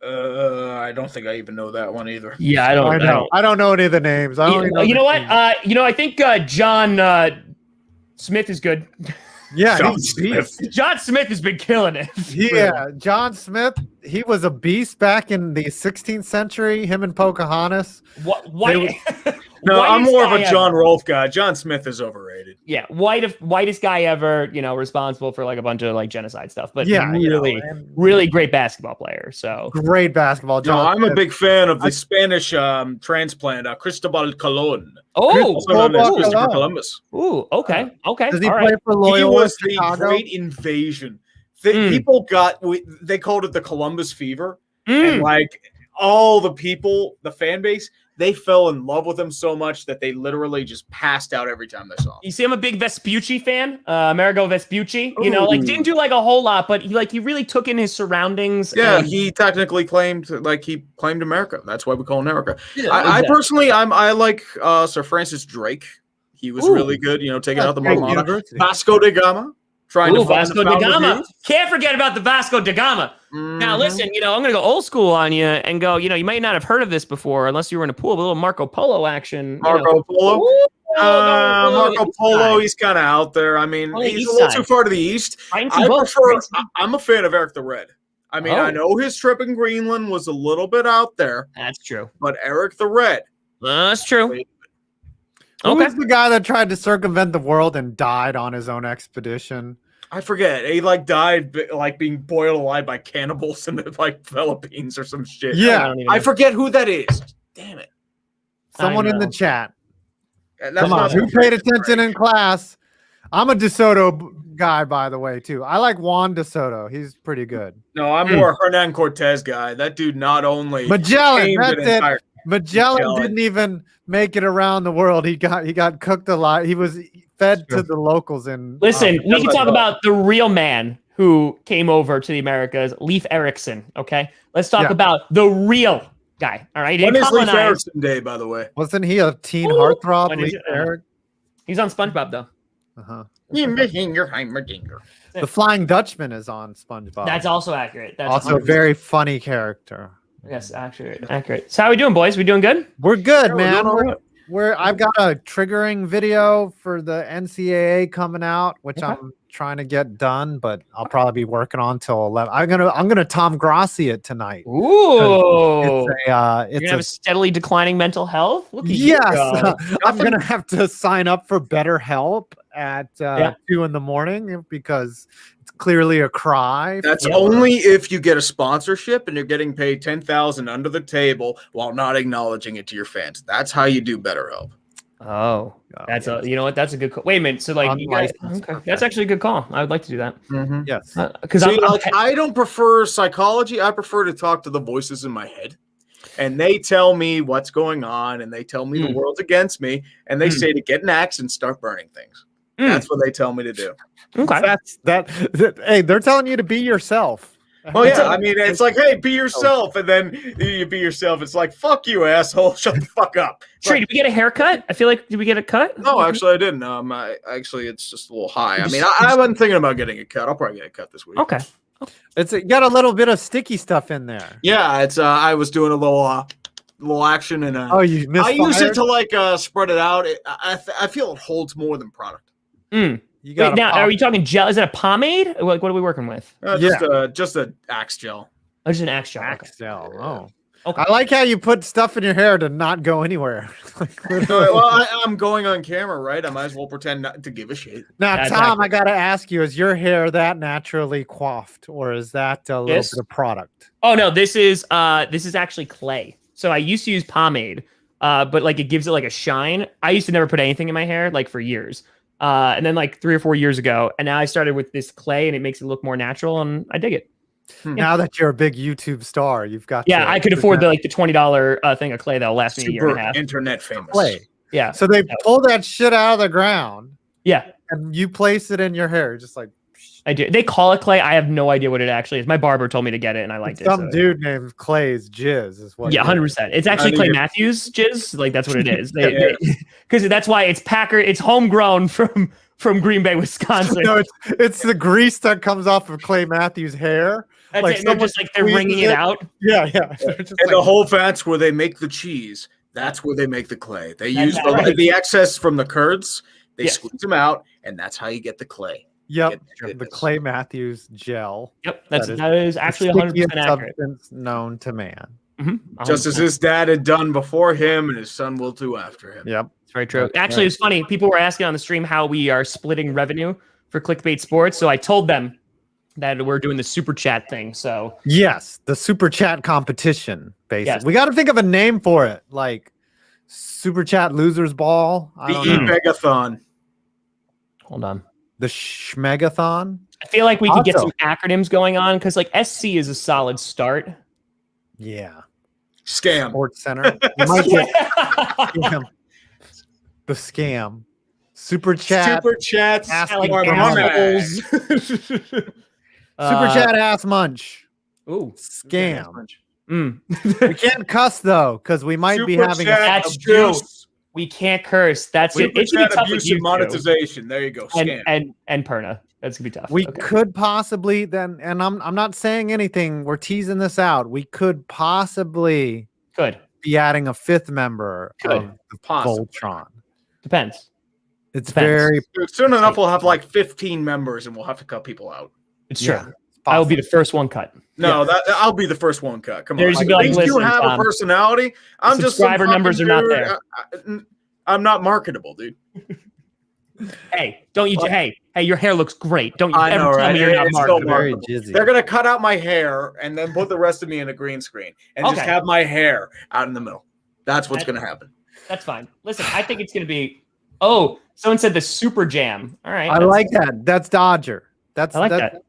I don't think I even know that one either.
Yeah, I
don't know any of the names.
You know what? I think John Smith is good.
Yeah,
John Smith has been killing it.
Yeah, John Smith, he was a beast back in the 16th century, him and Pocahontas.
No, I'm more of a John Rolfe guy. John Smith is overrated.
Yeah, whitest guy ever, you know, responsible for like a bunch of like genocide stuff. But
yeah,
really great basketball player. So
great basketball.
No, I'm a big fan of the Spanish transplant, Cristobal Colon.
Also
known as Christopher Columbus.
Ooh, okay.
Does he play for Loyola?
He was
Chicago?
the Great Invasion. People they called it the Columbus Fever, and like all the people, the fan base, they fell in love with him so much that they literally just passed out every time they saw him.
You see, I'm a big Vespucci fan, Amerigo Vespucci. You know, like didn't do like a whole lot, but he really took in his surroundings.
Yeah, he technically claimed America. That's why we call him America.
Yeah,
I personally, I like Sir Francis Drake. He was really good. You know, taking out the Marmota. Vasco da Gama.
Vasco da Gama. Can't forget about the Vasco da Gama. Now, listen, you know, I'm going to go old school on you and go, you know, you might not have heard of this before unless you were in a pool, but a little Marco Polo action.
Marco Polo, he's kind of out there. I mean, he's a little too far to the east. I'm a fan of Eric the Red. I mean, I know his trip in Greenland was a little bit out there.
That's true.
But Eric the Red.
That's true.
Who was the guy that tried to circumvent the world and died on his own expedition?
I forget. He died being boiled alive by cannibals in the Philippines or some shit.
Yeah,
I forget who that is. Damn it!
Someone in the chat. Come on, who paid attention in class? I'm a DeSoto guy, by the way, too. I like Juan DeSoto. He's pretty good.
No, I'm more a Hernan Cortez guy. That dude not only
Magellan. That's it. Magellan didn't even make it around the world. He got cooked alive. He was fed to the locals.
Listen, we can talk about the real man who came over to the Americas, Leif Erikson. Okay, let's talk about the real guy. All right.
When is Leif Erikson Day, by the way?
Wasn't he a teen heartthrob? Leif Erik?
He's on SpongeBob though.
The Flying Dutchman is on SpongeBob.
That's also accurate. That's
also a very funny character.
Yes, accurate. So how we doing, boys? We doing good?
We're good, man. I've got a triggering video for the NCAA coming out, which I'm trying to get done, but I'll probably be working on till 11. I'm gonna Tom Grossi it tonight.
Ooh,
it's
you're gonna have a steadily declining mental health.
Look at yes, I'm gonna have to sign up for BetterHelp at 2 a.m. because it's clearly a cry.
That's only if you get a sponsorship and you're getting paid $10,000 under the table while not acknowledging it to your fans. That's how you do BetterHelp.
Oh, that's you know what? That's a good call. Wait a minute. So you guys, that's actually a good call. I would like to do that.
Yes,
because
I don't prefer psychology. I prefer to talk to the voices in my head, and they tell me what's going on, and they tell me the world's against me, and they say to get an axe and start burning things. That's what they tell me to do.
Okay, hey, they're telling you to be yourself.
Well, yeah, I mean, it's like, hey, be yourself, and then you be yourself. It's like, fuck you, asshole. Shut the fuck up.
Trey, did we get a haircut? I feel like, did we get a cut?
No, actually, I didn't. Actually, it's just a little high. I mean, I wasn't thinking about getting a cut. I'll probably get a cut this week.
Okay.
It's got a little bit of sticky stuff in there.
Yeah, it's. I was doing a little action, and
oh, you misfired?
I use it to like spread it out. I feel it holds more than product.
Mm. Wait, now, are we talking gel? Is it a pomade? Like, what are we working with?
Just a Axe gel.
Oh, just an Axe gel.
Axe gel. Oh.
Okay.
I like how you put stuff in your hair to not go anywhere.
Well, I'm going on camera, right? I might as well pretend not to give a shit.
Now,
That's
Tom,
accurate.
I got to ask you, is your hair that naturally coiffed, or is that a little
Yes.
bit of product?
Oh no, this is actually clay. So I used to use pomade, but like it gives it like a shine. I used to never put anything in my hair like for years. And then like 3 or 4 years ago, and now I started with this clay, and it makes it look more natural, and I dig it.
Now that you're a big YouTube star, you've got
I could afford the $20 thing of clay that'll last me a year and a half.
Internet famous.
clay.
Yeah.
So they pull that shit out of the ground,
Yeah,
and you place it in your hair, just like
I do. They call it clay. I have no idea what it actually is. My barber told me to get it, and I liked it.
some dude named Clay's jizz is what.
Yeah,
it is.
100%. It's actually Clay Matthews jizz. Like that's what it is. Because that's why it's Packer. It's homegrown from Green Bay, Wisconsin.
No, it's the grease that comes off of Clay Matthews' hair.
That's
like
it. They're
someone
just like they're
squeezes
wringing it out.
Yeah. They're just
And
like,
the whole vats where they make the cheese, that's where they make the clay. They use the excess from the curds, they squeeze them out, and that's how you get the clay.
yep, the Clay Matthews gel.
Yep, that is actually 100% accurate.
Substance known to man.
Mm-hmm.
Just as his dad had done before him, and his son will do after him.
Yep,
It's very true. Actually, it's funny. People were asking on the stream how we are splitting revenue for Clickbait Sports. So I told them that we're doing the super chat thing. So
yes, the super chat competition. Basically,
Yes.
we got to think of a name for it, like super chat losers ball. I
The
don't know.
E-Megathon.
hold on.
The Schmegathon.
I feel like we could get
Also-
some acronyms going on because like SC is a solid start.
Yeah,
Scam.
Sports Center. You might get scam. The scam. Super chat.
Super chats.
Ask
like
for
assholes.
Super chat ass munch.
Ooh.
Scam.
Mm.
We can't cuss though, because we might be
Super
having.
chat
That's true.
abuse.
We can't curse. That's it.
Super
It's gonna be
chat
tough with
abuse
you
and
two.
monetization. There you go. Scam.
and Perna. That's gonna be tough.
We
Okay.
could possibly then, and I'm not saying anything. We're teasing this out. We could possibly
Could.
be adding a 5th member
Could.
of the
Possibly.
Voltron.
Depends.
It's
Depends.
very.
Dude, soon enough, we'll have like 15 members, and we'll have to cut people out.
It's true.
Yeah,
I will be the first one cut.
No, I'll be the first one cut. Come on.
There's gonna be
At
like,
least you
listen,
have
Tom,
a personality. I'm just some
subscriber numbers
fucking
are not
dude.
there.
I'm not marketable, dude.
Hey, don't you? Hey, your hair looks great. Don't you
I
ever
know,
tell
right?
me you're not
It's so
marketable.
very
marketable.
jizzy.
They're gonna cut out my hair and then put the rest of me in a green screen and just
Okay.
have my hair out in the middle. That's what's
That-
gonna happen.
That's fine. Listen, I think it's gonna be. Oh, someone said the super jam. All right.
I like that. That's Dodger. That's
I like that.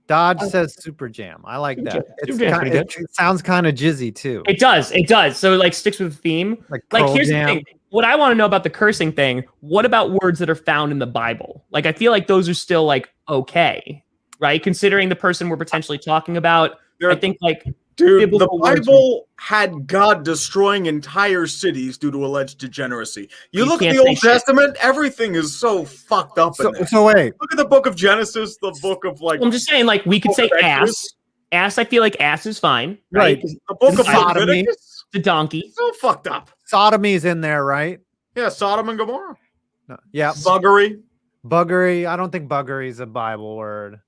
Dodge says super jam. I like
Super
that.
jam.
It's
Super jam's
kind,
pretty
it sounds kind of jizzy too.
It does. It does. So it like sticks with the theme.
Like
Like
Pearl
here's
Jam.
the thing. What I want to know about the cursing thing, what about words that are found in the Bible? Like I feel like those are still like okay, right? Considering the person we're potentially talking about. I think like
Dude, the
biblical words
Bible had God destroying entire cities due to alleged degeneracy. You
You
look at
can't
the
say
Old
shit.
Testament, everything is so fucked up in
So,
there.
so wait,
Look at the book of Genesis, the book of like
I'm just saying, like we could say
Book of
ass.
Exodus.
Ass, I feel like ass is fine, right?
Right.
'Cause
the book of
Sodomy.
Leviticus.
The donkey.
So fucked up.
sodomy's in there, right?
Yeah, Sodom and Gomorrah.
No. Yeah,
Buggery.
buggery. I don't think buggery is a Bible word.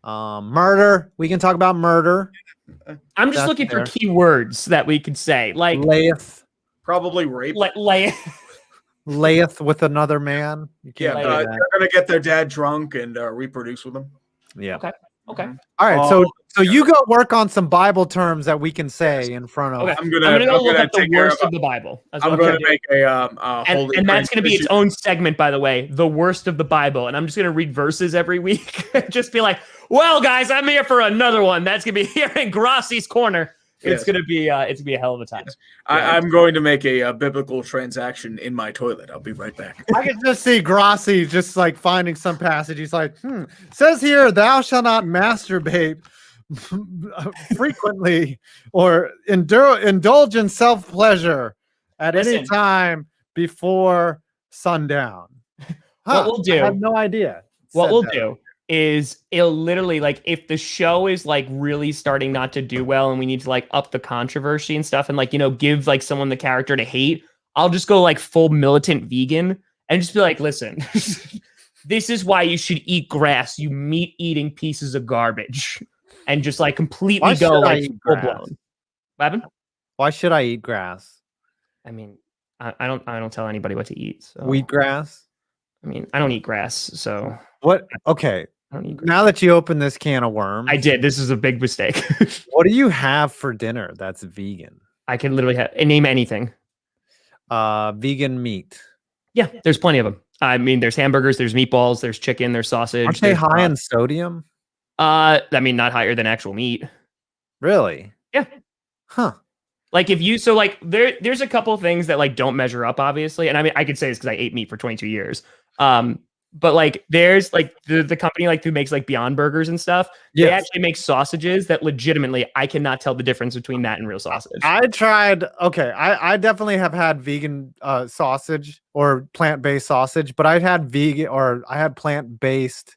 Murder. We can talk about murder.
I'm just
That's
looking
fair.
for key words that we could say, like
Layeth,
Probably rape.
layeth with another man. You
Yeah,
can't do
like-
that.
they're gonna get their dad drunk and reproduce with him.
Yeah.
Okay. Okay.
All right. So
Oh,
you go work on some Bible terms that we can say in front of.
Okay.
I'm
I'm
gonna
gonna go look up the
take care
worst
of.
of the Bible. That's
I'm
what
gonna
gonna do.
make a holy
And that's going to be its
translation.
own segment, by the way, the worst of the Bible. And I'm just going to read verses every week. Just be like, well, guys, I'm here for another one. That's going to be here in Grossi's Corner. It's
Yes.
going to be a hell of a time.
I'm going to make a biblical transaction in my toilet. I'll be right back.
I can just see Grossi just like finding some passage. He's like, says here, thou shalt not masturbate frequently or indulge in self-pleasure at any
Listen.
time before sundown.
What we'll do,
I had no idea.
what we'll do is it'll literally like if the show is like really starting not to do well and we need to like up the controversy and stuff and like, you know, give like someone the character to hate, I'll just go like full militant vegan and just be like, listen, this is why you should eat grass, you meat eating pieces of garbage, and just like completely go like full blown. What happened?
Why should I eat grass?
I mean, I don't tell anybody what to eat. So.
Wheatgrass?
I mean, I don't eat grass, so
what? Okay.
I don't eat grass.
Now that you open this can of worms,
I did. This is a big mistake.
What do you have for dinner that's vegan?
I can literally name anything.
Vegan meat.
Yeah, there's plenty of them. I mean, there's hamburgers, there's meatballs, there's chicken, there's sausage.
Aren't they high in sodium?
I mean, not higher than actual meat.
Really?
Yeah.
Huh.
Like if you, so like there's a couple things that like don't measure up, obviously. And I mean, I could say this because I ate meat for 22 years. But like there's like the company like who makes like Beyond Burgers and stuff. Yes. They actually make sausages that legitimately I cannot tell the difference between that and real sausage.
I tried. Okay, I definitely have had vegan sausage or plant-based sausage, but I had plant-based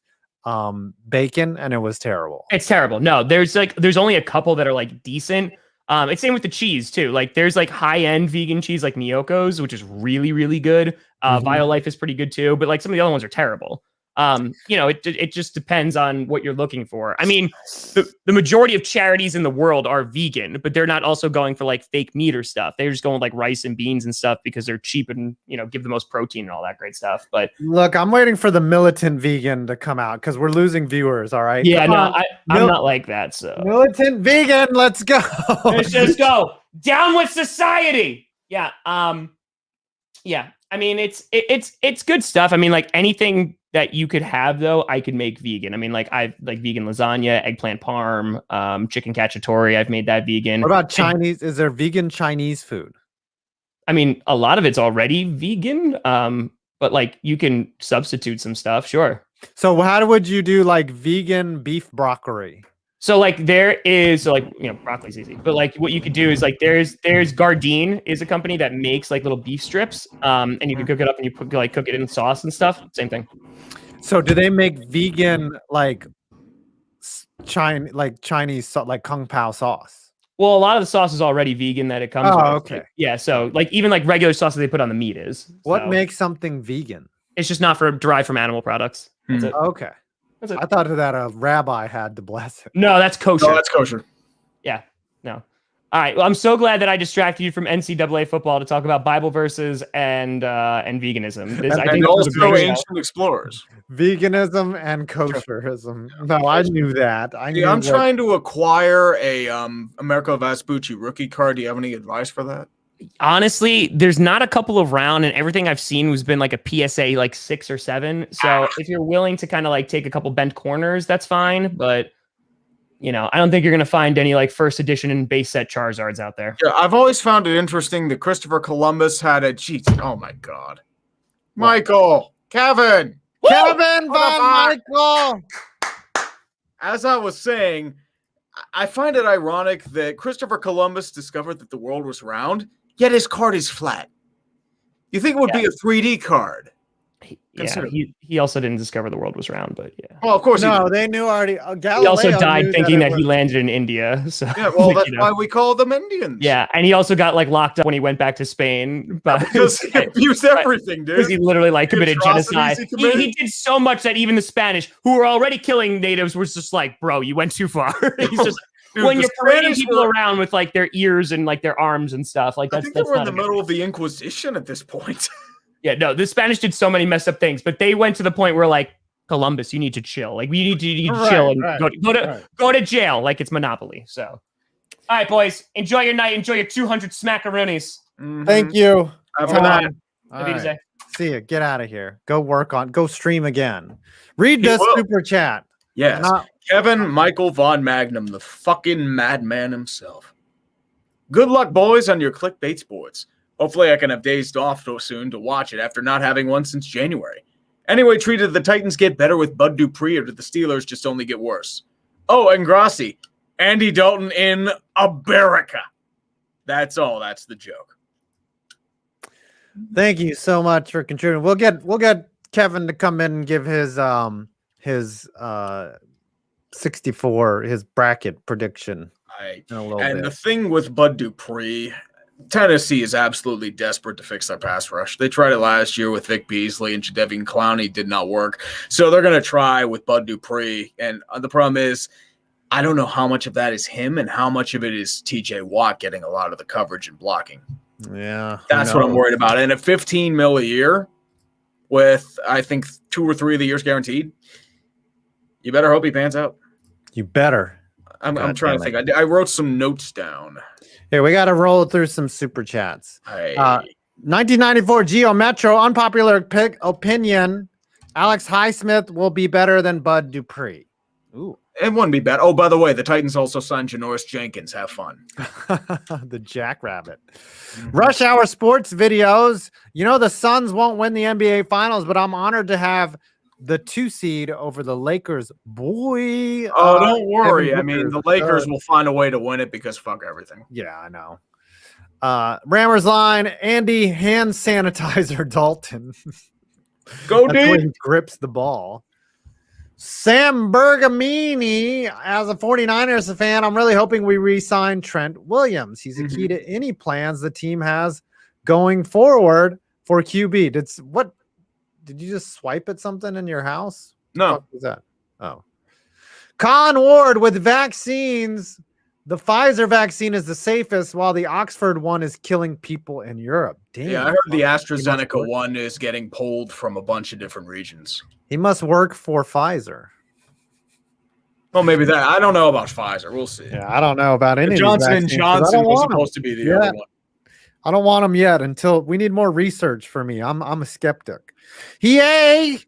bacon, and it was terrible.
It's terrible. No, there's only a couple that are like decent. It's same with the cheese too. Like there's like high-end vegan cheese like Miyoko's, which is really, really good. BioLife is pretty good too, but like some of the other ones are terrible. You know, it just depends on what you're looking for. I mean, the majority of charities in the world are vegan, but they're not also going for like fake meat or stuff. They're just going like rice and beans and stuff because they're cheap and, you know, give the most protein and all that great stuff. But
look, I'm waiting for the militant vegan to come out because we're losing viewers. All right.
Yeah, no, I'm not like that. So
militant vegan, let's go.
Let's just go down with society. Yeah. Yeah. I mean, it's good stuff. I mean, like anything that you could have though, I could make vegan. I mean, like I like vegan lasagna, eggplant parm, chicken cacciatore. I've made that vegan.
What about Chinese? Is there vegan Chinese food?
I mean, a lot of it's already vegan. But like you can substitute some stuff. Sure.
So how would you do like vegan beef broccoli?
So like there is like, you know, broccoli's easy, but like what you could do is like there's Gardein is a company that makes like little beef strips, and you can cook it up and you put like cook it in sauce and stuff. Same thing.
So do they make vegan like Chinese like Kung Pao sauce?
Well, a lot of the sauce is already vegan that it comes.
Oh,
with.
okay.
Yeah, so like even like regular sauce that they put on the meat is.
What makes something vegan?
It's just not derived from animal products. That's it.
Okay.
That's it.
I thought that a rabbi had to bless it.
No, that's kosher.
No, that's kosher.
Yeah. No. All right. Well, I'm so glad that I distracted you from NCAA football to talk about Bible verses and veganism.
I think also ancient explorers.
Veganism and kosherism. No, I knew that.
I'm trying to acquire a Americo Vespucci rookie card. Do you have any advice for that?
Honestly, there's not a couple around, and everything I've seen has been like a PSA like 6 or 7. So if you're willing to kind of like take a couple bent corners, that's fine. But you know, I don't think you're gonna find any like first edition and base set Charizards out there.
Yeah, I've always found it interesting that Christopher Columbus had a cheat. Oh my God, Michael, Kevin,
Woo! Kevin Von Michael.
As I was saying, I find it ironic that Christopher Columbus discovered that the world was round. Yet his card is flat. You think it would be a 3D card?
Yeah, he also didn't discover the world was round, but yeah.
Well, of course.
No, they knew already.
He also died thinking that he landed in India. So
yeah, well, that's why we call them Indians.
Yeah, and he also got like locked up when he went back to Spain. But
because he abused everything, dude.
Because he literally like committed genocide. He did so much that even the Spanish, who were already killing natives, was just like, bro, you went too far. He's just. Dude, when you're parading people around with like their ears and like their arms and stuff, like that's. I think
they were in the middle of the Inquisition at this point.
Yeah, no, the Spanish did so many messed up things, but they went to the point where like Columbus, you need to chill. Like we need to chill and go to jail, like it's Monopoly. So, all right, boys, enjoy your night. Enjoy your 200 smackaroonies.
Mm-hmm. Thank you.
Have a night.
Right. See you. Get out of here. Go stream again. Read this super chat.
Yes. Kevin Michael Von Magnum, the fucking madman himself. Good luck, boys, on your clickbait sports. Hopefully I can have days off soon to watch it after not having one since January. Anyway, did the Titans get better with Bud Dupree, or did the Steelers just only get worse? Oh, and Grassi, Andy Dalton in America. That's all. That's the joke.
Thank you so much for contributing. We'll get Kevin to come in and give his 64 his bracket prediction in a little bit.
The thing with Bud Dupree, Tennessee is absolutely desperate to fix their pass rush. They tried it last year with Vic Beasley and Jadeveon Clowney. Did not work. So they're going to try with Bud Dupree. And the problem is, I don't know how much of that is him and how much of it is TJ Watt getting a lot of the coverage and blocking.
Yeah.
That's what I'm worried about. And at $15 million a year with, I think, 2 or 3 of the years guaranteed, you better hope he pans out. You better. I'm trying to think. I wrote some notes down.
Here, we got to roll through some super chats. 1994 Geo Metro, unpopular opinion. Alex Highsmith will be better than Bud Dupree.
Ooh. It wouldn't be bad. Oh, by the way, the Titans also signed Janoris Jenkins. Have fun.
The Jackrabbit. Rush Hour Sports videos. You know the Suns won't win the NBA Finals, but I'm honored to have the 2 seed over the Lakers. Boy.
Oh, don't worry. I mean, the Lakers will find a way to win it because fuck everything.
Yeah, I know. Rammers line, Andy hand sanitizer Dalton.
Go deep.
He grips the ball. Sam Bergamini, as a 49ers fan, I'm really hoping we re-sign Trent Williams. He's a key to any plans the team has going forward for QB. Did you just swipe at something in your house?
No.
What was that? Oh. Colin Ward with vaccines. The Pfizer vaccine is the safest, while the Oxford one is killing people in Europe. Damn.
Yeah, I heard the AstraZeneca one is getting pulled from a bunch of different regions.
He must work for Pfizer.
Well, maybe that. I don't know about Pfizer. We'll see.
Yeah, I don't know about any.
Johnson & Johnson was supposed to be the other one.
I don't want them yet until we need more research for me. I'm a skeptic. EA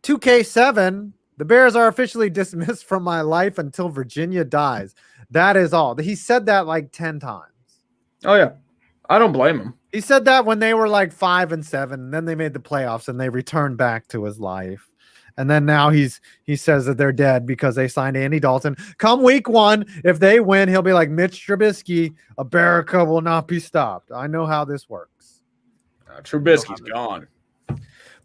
2K7. The Bears are officially dismissed from my life until Virginia dies. That is all. He said that like 10 times.
Oh yeah, I don't blame him.
He said that when they were like 5-7, and then they made the playoffs and they returned back to his life. And then now he says that they're dead because they signed Andy Dalton. Come week 1, if they win, he'll be like Mitch Trubisky. America will not be stopped. I know how this works.
Trubisky's gone.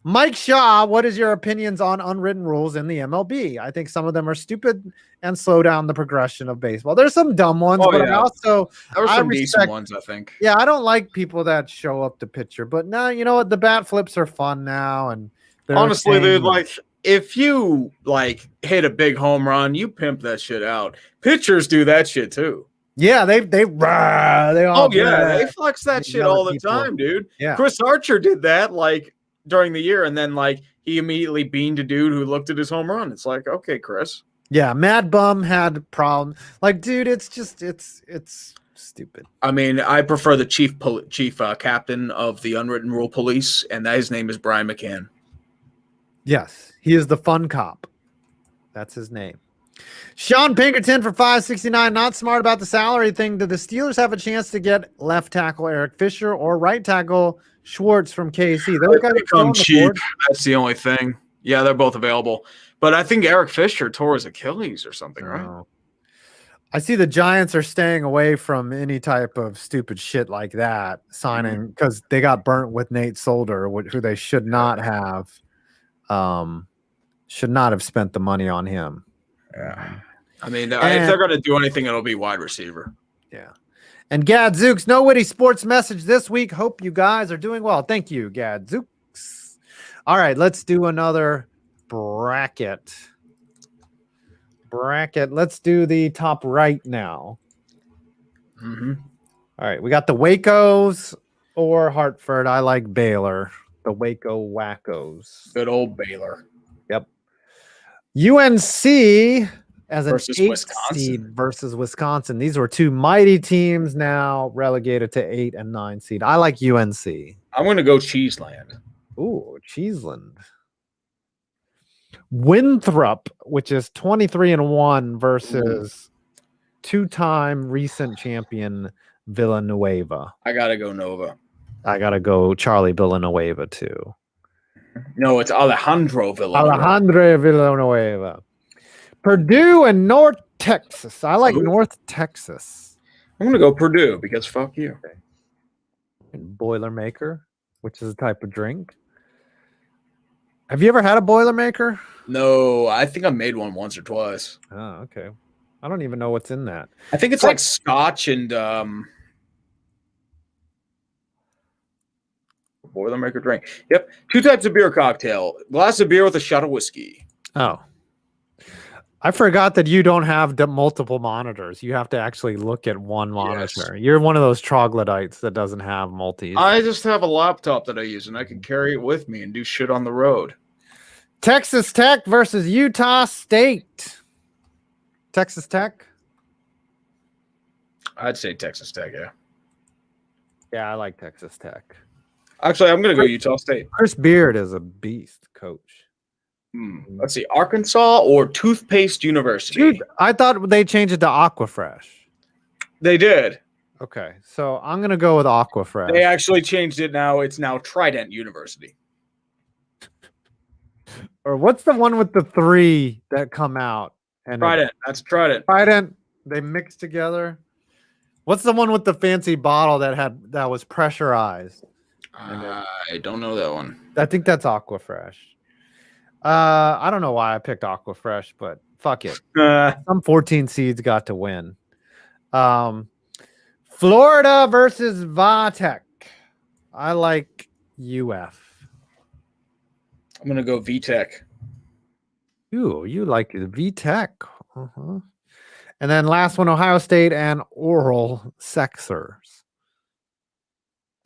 Mike Shaw, what is your opinions on unwritten rules in the MLB? I think some of them are stupid and slow down the progression of baseball. There's some dumb ones, but
yeah. There were some decent ones, I think.
Yeah, I don't like people that show up to pitcher, but now you know what? The bat flips are fun now, and
honestly, dude, like if you like hit a big home run, you pimp that shit out. Pitchers do that shit too.
Yeah, they all
they flex that shit all the time, dude.
Yeah,
Chris Archer did that like during the year, and then like he immediately beamed a dude who looked at his home run. It's like, okay, Chris.
Yeah, Mad Bum had problems. Like, dude, it's stupid.
I mean, I prefer the chief captain of the unwritten rule police, and his name is Brian McCann.
Yes, he is the fun cop. That's his name. Sean Pinkerton for $5.69. Not smart about the salary thing. Do the Steelers have a chance to get left tackle Eric Fisher or right tackle Schwartz from KC?
They become cheap. That's the only thing. Yeah, they're both available. But I think Eric Fisher tore his Achilles or something, right?
I see the Giants are staying away from any type of stupid shit like that signing because they got burnt with Nate Solder, who they should not have spent the money on him.
Yeah. I mean, if they're going to do anything, it'll be wide receiver.
Yeah. And Gadzooks, no witty sports message this week. Hope you guys are doing well. Thank you, Gadzooks. All right, let's do another bracket. Let's do the top right now.
Mm-hmm.
All right, we got the Wacos or Hartford. I like Baylor. The Waco Wackos.
Good old Baylor.
Yep. UNC as an
versus
8 seed versus Wisconsin. These were two mighty teams now relegated to 8 and 9 seed. I like UNC.
I'm going to go Cheeseland.
Ooh, Cheeseland. Winthrop, which is 23-1 versus two-time recent champion Villanueva.
I got to go Nova.
I got to go Charlie Villanueva too.
No, it's Alejandro Villanueva.
Purdue and North Texas. I like North Texas.
I'm gonna go Purdue because fuck you.
Okay. And Boilermaker, which is a type of drink. Have you ever had a Boilermaker?
No, I think I made one once or twice.
Oh, okay. I don't even know what's in that.
I think it's like Scotch and Boilermaker drink. Yep, 2 types of beer cocktail: glass of beer with a shot of whiskey.
Oh, I forgot that you don't have multiple monitors. You have to actually look at one monitor. Yes. You're one of those troglodytes that doesn't have multis.
I just have a laptop that I use, and I can carry it with me and do shit on the road.
Texas Tech versus Utah State. Texas Tech?
I'd say Texas Tech, yeah.
Yeah, I like Texas Tech.
Actually, I'm going to go Utah State.
Chris Beard is a beast, coach.
Let's see, Arkansas or Toothpaste University?
Dude, I thought they changed it to Aquafresh.
They did.
Okay, so I'm going to go with Aquafresh.
They actually changed it now. It's now Trident University.
Or what's the one with the 3 that come out? And
Trident. That's Trident.
Trident. They mix together. What's the one with the fancy bottle that was pressurized?
I don't know that one.
I think that's Aquafresh. I don't know why I picked Aquafresh, but fuck it. Some 14 seeds got to win. Florida versus Vatech. I like UF.
I'm gonna go VTech.
Ooh, you like the VTech. Uh-huh. And then last one, Ohio State and Oral Sexers.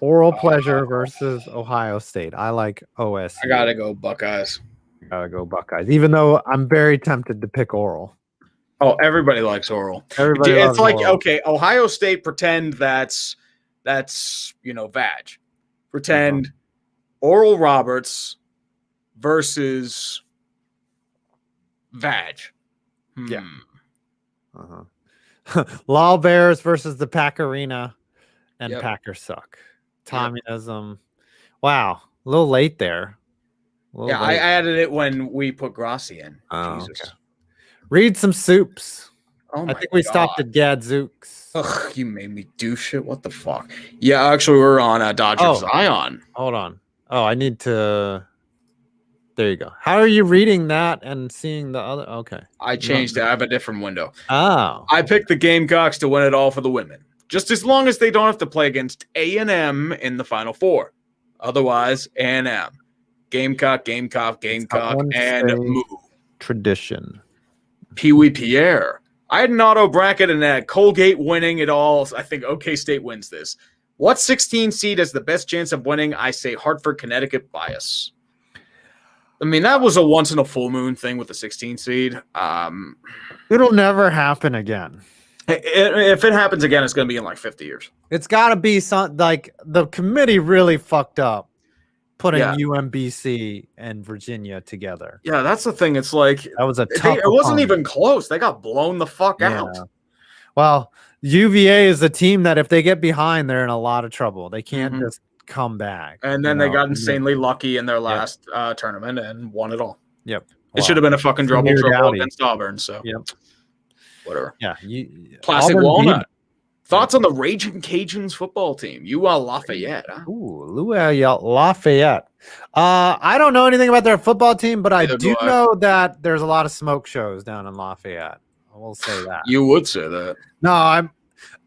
Oral Pleasure versus Ohio State. I like OSU.
I gotta go Buckeyes.
Gotta go Buckeyes, even though I'm very tempted to pick Oral.
Oh, everybody likes Oral.
It's
like
Oral.
Okay, Ohio State pretend that's Vag. Pretend Oral Roberts versus Vag.
Yeah. Law Bears versus the Packarina, and Packers suck. Communism. Wow, a little late there.
Yeah, I added it when we put Grassi in. Jesus.
Okay. Read some soups.
Oh,
I think we stopped at Gadzooks.
Ugh, you made me do shit. What the fuck? Yeah, actually, we're on Dodgers Zion.
Hold on. Oh, I need to. There you go. How are you reading that and seeing the other? Okay.
I changed it. I have a different window.
Oh.
I picked the Gamecocks to win it all for the women. Just as long as they don't have to play against A&M in the Final Four. Otherwise, A&M. Gamecock, and Moo.
Tradition.
Pee Wee Pierre. I had an auto bracket and had Colgate winning it all. I think OK State wins this. What 16 seed has the best chance of winning? I say Hartford, Connecticut bias. I mean, that was a once in a full moon thing with the 16 seed.
It'll never happen again.
If it happens again, it's going to be in like 50 years.
It's got to be something like the committee really fucked up putting UMBC and Virginia together.
Yeah, that's the thing. It's like
that was a tough.
It wasn't even close. They got blown the fuck out.
Well, UVA is a team that if they get behind, they're in a lot of trouble. They can't just come back.
And then they got insanely lucky in their last tournament and won it all.
Yep.
It should have been a fucking trouble against Auburn. So whatever.
Yeah.
Classic Auburn Walnut. Thoughts on the Raging Cajuns football team? Lafayette. Huh?
Ooh, Lafayette. I don't know anything about their football team, but I do know that there's a lot of smoke shows down in Lafayette. I will say that.
You would say that.
No,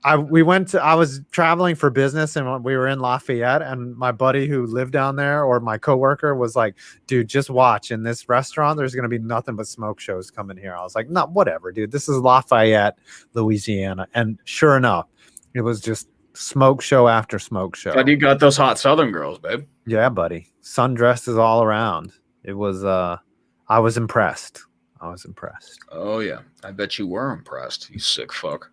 I was traveling for business and we were in Lafayette, and my buddy who lived down there, or my coworker, was like, dude, just watch. In this restaurant, there's going to be nothing but smoke shows coming here. I was like, no, whatever, dude. This is Lafayette, Louisiana. And sure enough, it was just smoke show after smoke show.
But you got those hot Southern girls, babe.
Yeah, buddy. Sundresses all around. It was, I was impressed.
Oh, yeah. I bet you were impressed, you sick fuck.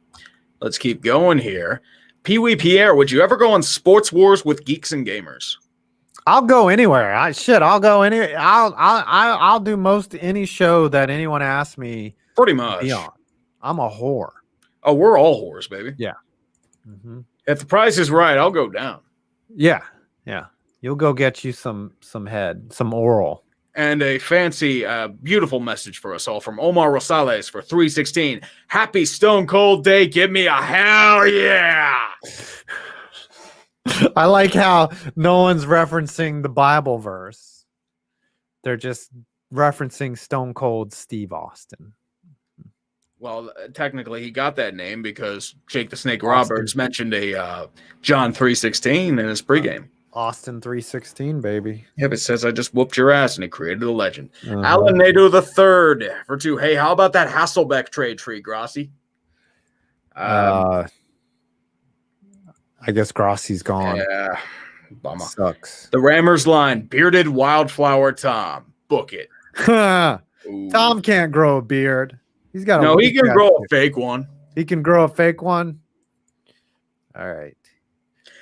Let's keep going here. Pee Wee Pierre, would you ever go on Sports Wars with Geeks and Gamers?
I'll go anywhere. I'll go anywhere. I'll do most any show that anyone asks me.
Pretty much.
Be on. I'm a whore.
Oh, we're all whores, baby.
Yeah. Mm-hmm.
If the price is right, I'll go down.
Yeah. You'll go get you some head, some oral.
And a fancy, beautiful message for us all from Omar Rosales for 316. Happy Stone Cold Day. Give me a hell yeah.
I like how no one's referencing the Bible verse. They're just referencing Stone Cold Steve Austin.
Well, technically, he got that name because Jake the Snake
Austin.
Roberts mentioned a John 3:16 in his pregame.
Austin 316, baby.
Yep, it says I just whooped your ass, and he created a legend. Alan Nadeau the third for 2. Hey, how about that Hasselbeck trade tree, Grossi?
I guess Grossi's gone.
Yeah, bummer.
Sucks.
The Rammers line, bearded wildflower Tom. Book it.
Tom can't grow a beard. He's got
he can grow a fake one.
He can grow a fake one. All right.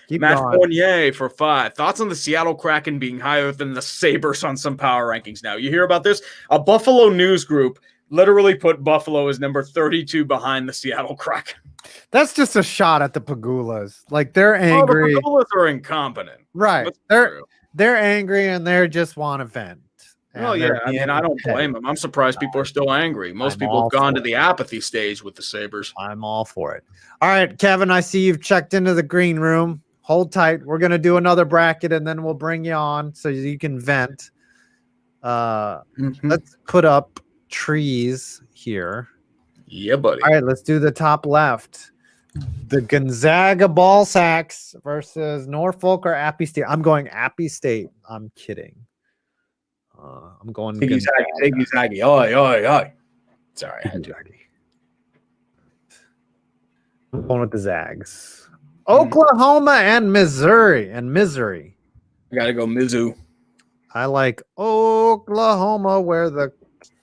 Keep
Matt
going.
Fournier for 5. Thoughts on the Seattle Kraken being higher than the Sabres on some power rankings now? You hear about this? A Buffalo news group literally put Buffalo as number 32 behind the Seattle Kraken.
That's just a shot at the Pagulas. Like, they're angry.
The Pagulas are incompetent.
Right. They're angry and they just want to vent.
Oh, yeah. I mean, I don't blame them. I'm surprised people are still angry. Most people have gone to the apathy stage with the Sabres.
I'm all for it. All right, Kevin, I see you've checked into the green room. Hold tight. We're going to do another bracket, and then we'll bring you on so you can vent. Let's put up trees here.
Yeah, buddy.
All right, let's do the top left. The Gonzaga Ball Sacks versus Norfolk or Appy State. I'm going Appy State. I'm kidding. I'm going
Zaggy. Oi, oi, oi. Sorry, I had to.
I'm going with the Zags. Oklahoma and Missouri.
I gotta go Mizzou.
I like Oklahoma where the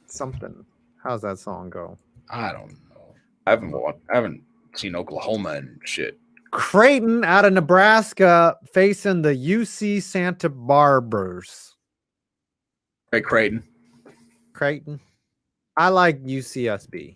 something. How's that song go?
I don't know. I haven't seen Oklahoma and shit.
Creighton out of Nebraska facing the UC Santa Barbers.
Hey, Creighton.
I like UCSB.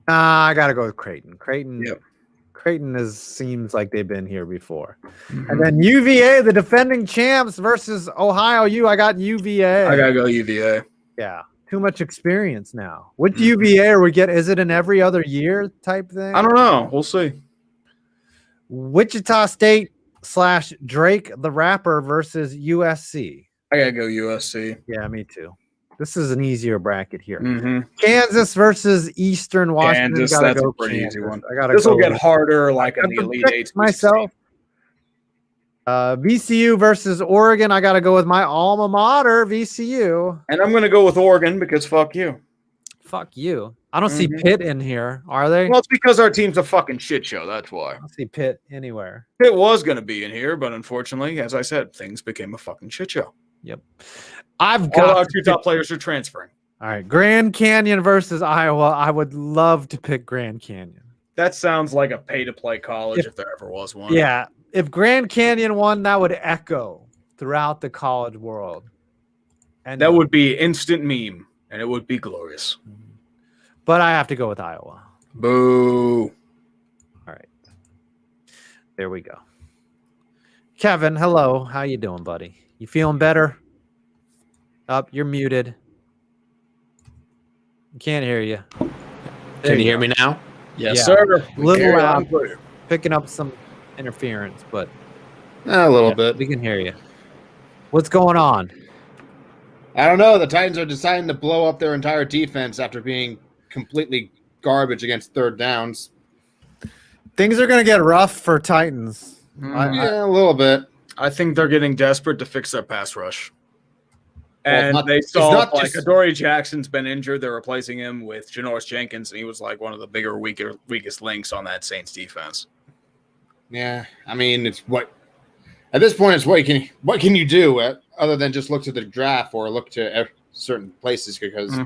I gotta go with Creighton. Creighton seems like they've been here before. And then UVA, the defending champs versus Ohio U. I got UVA.
I gotta go UVA.
Yeah, too much experience now. Which UVA are we get? Is it an every other year type thing?
I don't know. We'll see.
Wichita State / Drake the Rapper versus USC.
I gotta go USC.
Yeah, me too. This is an easier bracket here. Kansas versus Eastern Washington.
Kansas, that's a pretty easy one.
This
will get harder, like in the Elite Eight.
Myself. VCU versus Oregon. I got to go with my alma mater, VCU.
And I'm going to go with Oregon because fuck you.
Fuck you. I don't see Pitt in here. Are they?
Well, it's because our team's a fucking shit show. That's why.
I don't see Pitt anywhere.
Pitt was going to be in here, but unfortunately, as I said, things became a fucking shit show.
Yep.
All our 2 top players are transferring.
All right. Grand Canyon versus Iowa. I would love to pick Grand Canyon.
That sounds like a pay-to-play college if there ever was one.
Yeah. If Grand Canyon won, that would echo throughout the college world. And
that would be instant meme, and it would be glorious.
But I have to go with Iowa.
Boo.
All right. There we go. Kevin, hello. How you doing, buddy? You feeling better? You're muted. Can't hear you.
Can you hear me now?
Yes, sir.
A little loud. Picking up some interference, but
a little bit.
We can hear you. What's going on?
I don't know. The Titans are deciding to blow up their entire defense after being completely garbage against third downs.
Things are going to get rough for Titans.
A little bit.
I think they're getting desperate to fix their pass rush. And they saw like Adoree Jackson's been injured. They're replacing him with Janoris Jenkins, and he was like one of the weakest links on that Saints defense.
Yeah, I mean, it's what at this point, it's what can you do other than just look to the draft or look to certain places because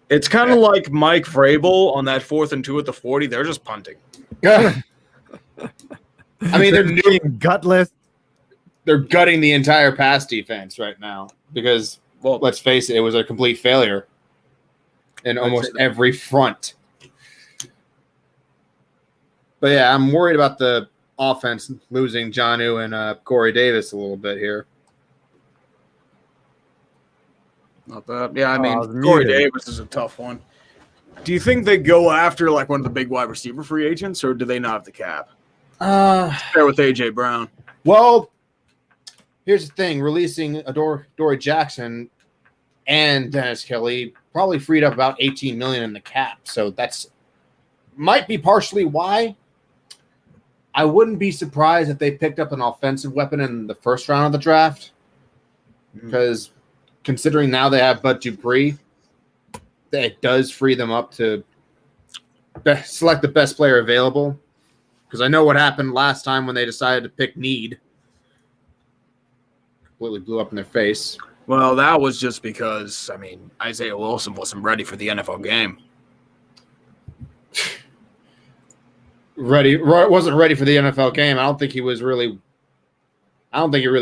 it's kind of like Mike Vrabel on that 4th and 2 at the 40. They're just punting.
Yeah. I mean, they're
gutless.
They're gutting the entire pass defense right now because, well, let's face it, it was a complete failure in almost every front. But yeah, I'm worried about the offense losing Jonnu and Corey Davis a little bit here.
Not that. Yeah, I mean,
was
Corey
muted.
Davis is a tough one. Do you think they go after like one of the big wide receiver free agents, or do they not have the cap? Fair with AJ Brown.
Well, here's the thing: releasing Dory Jackson and Dennis Kelly probably freed up about $18 million in the cap. So that's might be partially why. I wouldn't be surprised if they picked up an offensive weapon in the first round of the draft, because considering now they have Bud Dupree, that does free them up to select the best player available. Because I know what happened last time when they decided to pick need. Completely blew up in their face.
Well, that was just because, I mean, Isaiah Wilson wasn't ready for the NFL game.
Wasn't ready for the NFL game. I don't think he really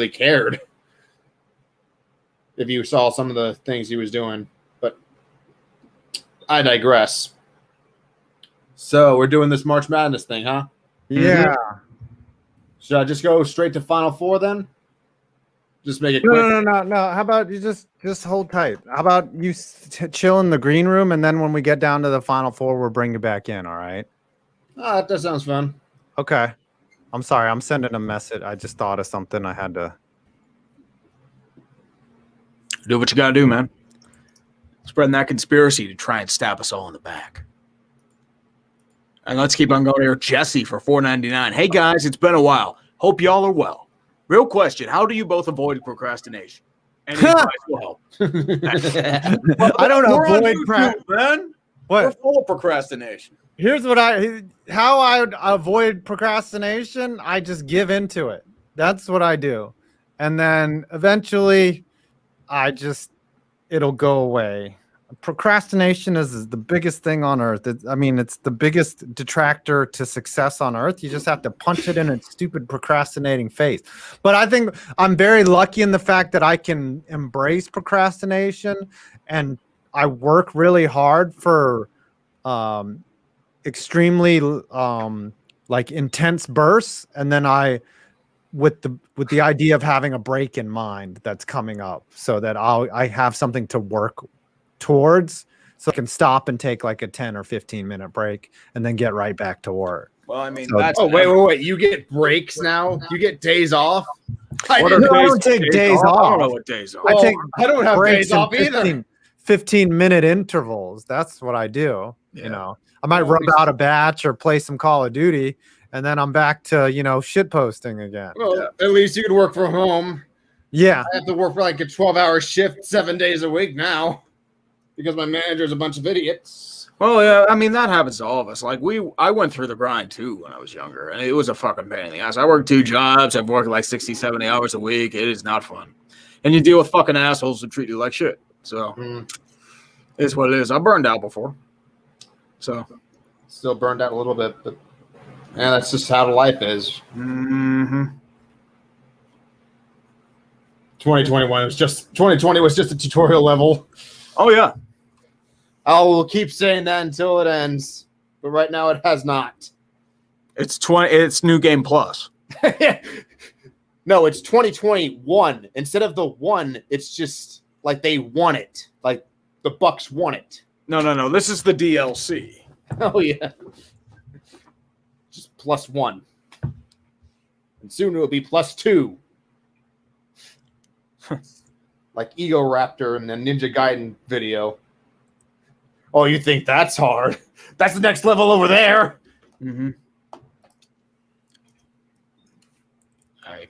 cared. If you saw some of the things he was doing. But I digress. So we're doing this March Madness thing, huh?
Yeah.
Should I just go straight to Final Four then? Just make it quick.
No. How about you just hold tight? How about you chill in the green room, and then when we get down to the Final Four, we'll bring you back in. All right?
Oh, that sounds fun.
Okay. I'm sorry. I'm sending a message. I just thought of something. I had to
Do what you got to do, man. Spreading that conspiracy to try and stab us all in the back. And let's keep on going here. Jesse for $4.99. Hey, guys, it's been a while. Hope y'all are well. Real question. How do you both avoid procrastination? Any advice will help.
I don't
We're on
avoid
YouTube, man. We're
What?
full of procrastination.
Here's how I would avoid procrastination. I just give into it. That's what I do. And then eventually it'll go away. Procrastination is the biggest thing on earth. It's the biggest detractor to success on earth. You just have to punch it in its stupid procrastinating face. But I think I'm very lucky in the fact that I can embrace procrastination, and I work really hard for extremely like intense bursts, and then I with the idea of having a break in mind that's coming up, so that I have something to work towards, so I can stop and take like a 10 or 15 minute break and then get right back to work.
Well, I mean,
So-
that's
Wait. You get breaks now? You get days off? I
What are
don't take days
I
off.
don't know what days are.
I don't have
breaks
days
in
off either.
15-minute intervals. That's what I do.
Yeah.
You know, I might rub out a batch or play some Call of Duty, and then I'm back to, shit posting again.
Well, at least you can work from home.
Yeah.
I have to work for like a 12-hour shift 7 days a week now because my manager's a bunch of idiots.
Well, yeah, I mean, that happens to all of us. Like, I went through the grind, too, when I was younger, and it was a fucking pain in the ass. I worked 2 jobs. I've worked like 60, 70 hours a week. It is not fun. And you deal with fucking assholes who treat you like shit. So, it's what it is. I burned out before. So,
Still burned out a little bit, but yeah, that's just how life is. 2020 was just a tutorial level.
oh, yeah.
I will keep saying that until it ends, but right now it has not.
It's New Game Plus.
No, it's 2021. Instead of the one, it's just like they won it. Like the Bucks won it.
No. This is the DLC.
Oh yeah. Just +1. And soon it will be +2. Like Ego Raptor in the Ninja Gaiden video. Oh, you think that's hard? That's the next level over there.
Mm-hmm. All right.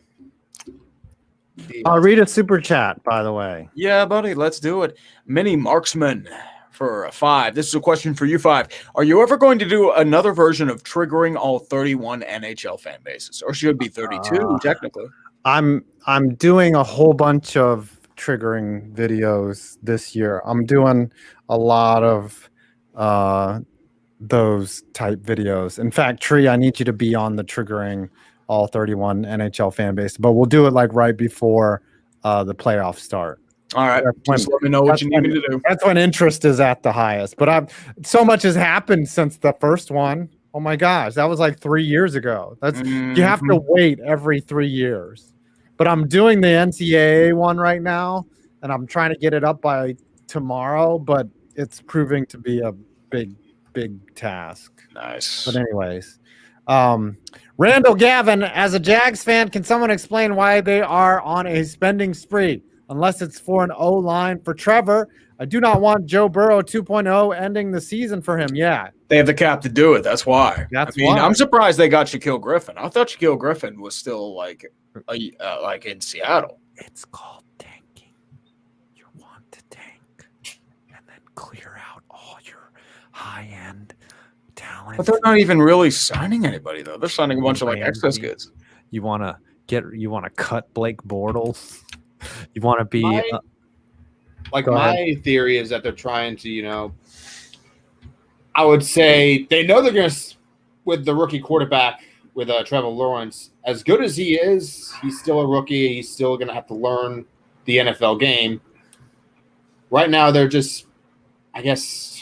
I'll read a super chat, by the way.
Yeah, buddy, let's do it. Mini Marksman for a 5. This is a question for you 5. Are you ever going to do another version of triggering all 31 NHL fan bases? Or should it be 32, technically?
I'm doing a whole bunch of triggering videos this year. I'm doing a lot of those type videos. In fact, Tree, I need you to be on the triggering all 31 NHL fan base, but we'll do it like right before the playoffs start.
All right. Just let me know what you need me to do.
That's when interest is at the highest. But so much has happened since the first one. Oh my gosh, that was like 3 years ago. You have to wait every 3 years. But I'm doing the NCAA one right now, and I'm trying to get it up by tomorrow, but it's proving to be a big task.
Nice.
But anyways, Randall Gavin, as a Jags fan, can someone explain why they are on a spending spree? Unless it's for an O-line for Trevor. I do not want Joe Burrow 2.0 ending the season for him. Yeah.
They have the cap to do it. That's why.
That's
why.
why.
I'm surprised they got Shaquille Griffin. I thought Shaquille Griffin was still like in Seattle.
It's called tanking. You want to tank and then clear out all your high-end talent.
But they're not even really signing anybody though. They're signing a bunch of like excess goods.
You want to cut Blake Bortles. You want to be
my theory is that they're trying to, I would say they know they're going to, with the rookie quarterback, with Trevor Lawrence, as good as he is, he's still a rookie. He's still going to have to learn the NFL game. Right now, they're just, I guess,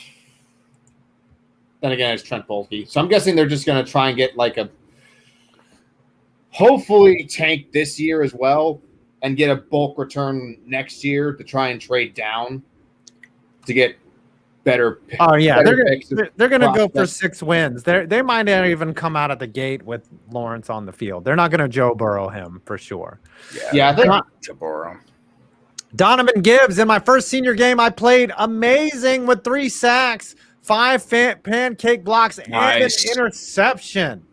then again, it's Trent Baalke. So I'm guessing they're just going to try and get hopefully tank this year as well and get a bulk return next year to try and trade down to get better.
Oh yeah,
better
they're gonna go for 6 wins. They might not even come out of the gate with Lawrence on the field. They're not gonna Joe Burrow him for sure.
Yeah, I think
Joe Burrow.
Donovan Gibbs, in my first senior game, I played amazing with 3 sacks, 5 pancake blocks, and an interception.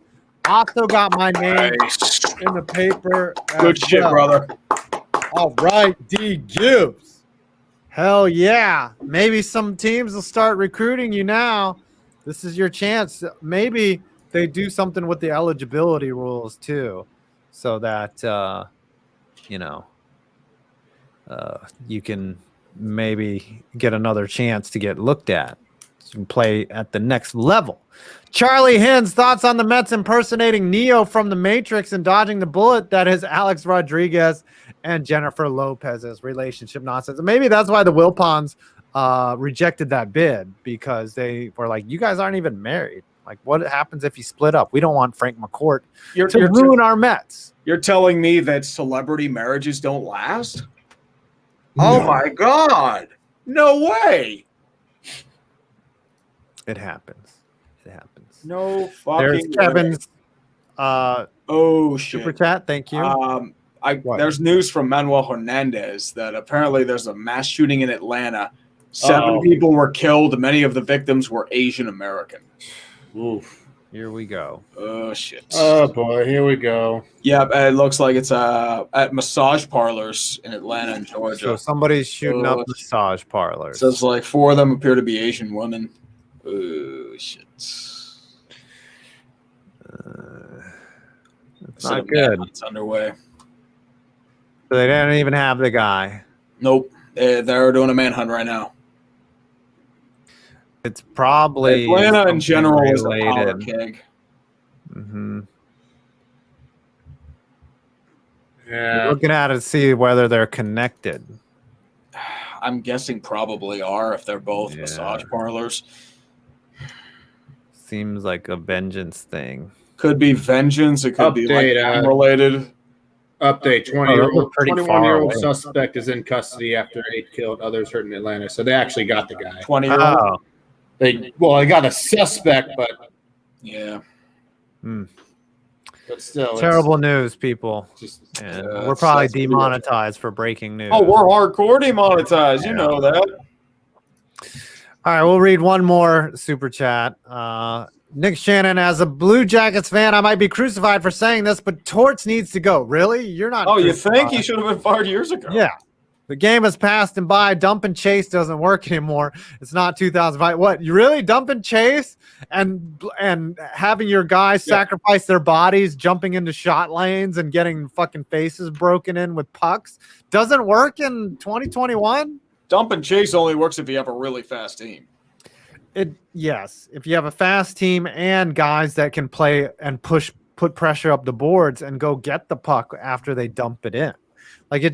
Also got my name in the paper.
Good shit, brother.
All right, D. Gibbs. Hell yeah. Maybe some teams will start recruiting you now. This is your chance. Maybe they do something with the eligibility rules too, so that you can maybe get another chance to get looked at. So you can play at the next level. Charlie Hins, thoughts on the Mets impersonating Neo from The Matrix and dodging the bullet that is Alex Rodriguez and Jennifer Lopez's relationship nonsense. Maybe that's why the Wilpons rejected that bid, because they were like, you guys aren't even married. Like, what happens if you split up? We don't want Frank McCourt to ruin our Mets.
You're telling me that celebrity marriages don't last? No. Oh, my God. No way.
It happens.
No fucking.
There's Kevin's
shit.
Super chat. Thank you.
There's news from Manuel Hernandez that apparently there's a mass shooting in Atlanta. 7 people were killed. Many of the victims were Asian American.
Oof. Here we go.
Oh shit.
Oh boy, here we go.
Yeah, it looks like it's at massage parlors in Atlanta and Georgia.
So somebody's shooting up massage parlors.
It says like 4 of them appear to be Asian women. Oh shit.
It's not good.
It's underway.
So they didn't even have the guy.
Nope. They're doing a manhunt right now.
It's probably
Atlanta in general is a powder keg.
Mm-hmm.
Yeah.
We're looking at it to see whether they're connected.
I'm guessing probably are if they're both massage parlors.
Seems like a vengeance thing.
Could be vengeance. It could be like related.
Update: 21-year-old suspect is in custody after 8 killed, others hurt in Atlanta. So they actually got the guy.
20-year-old.
They got a suspect, but
yeah.
But still,
terrible news, people. We're probably demonetized for breaking news.
Oh, we're hardcore demonetized. You know that.
All right, we'll read one more super chat. Nick Shannon, as a Blue Jackets fan, I might be crucified for saying this, but Torts needs to go. Really? You're not.
Oh, you think he should have been fired years ago?
Yeah. The game has passed and by. Dump and chase doesn't work anymore. It's not 2005. What? You really dump and chase and having your guys sacrifice their bodies, jumping into shot lanes and getting fucking faces broken in with pucks doesn't work in 2021?
Dump and chase only works if you have a really fast team.
Yes, if you have a fast team and guys that can play and put pressure up the boards and go get the puck after they dump it in. Like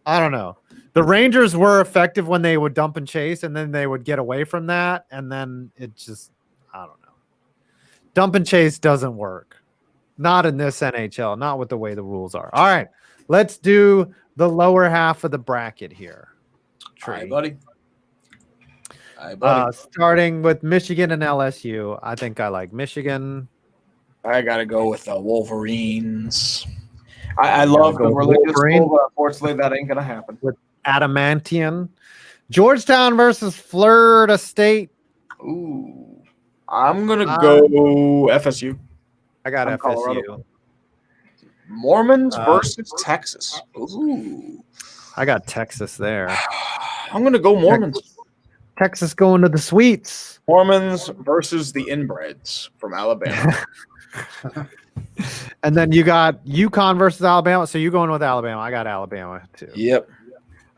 I don't know. The Rangers were effective when they would dump and chase, and then they would get away from that, and then I don't know. Dump and chase doesn't work. Not in this NHL, not with the way the rules are. All right, let's do the lower half of the bracket here. Tree.
Hi, buddy. Hi, buddy.
Starting with Michigan and LSU. I think I like Michigan.
I got to go with the Wolverines. I love the religious school, but unfortunately that ain't going to happen.
With Adamantian. Georgetown versus Florida State.
Ooh. I'm going to go FSU.
I got FSU.
Colorado. Mormons versus Texas. Ooh.
I got Texas there.
I'm going to go Mormons.
Texas going to the sweets.
Mormons versus the inbreds from Alabama.
And then you got UConn versus Alabama. So you going with Alabama. I got Alabama too.
Yep.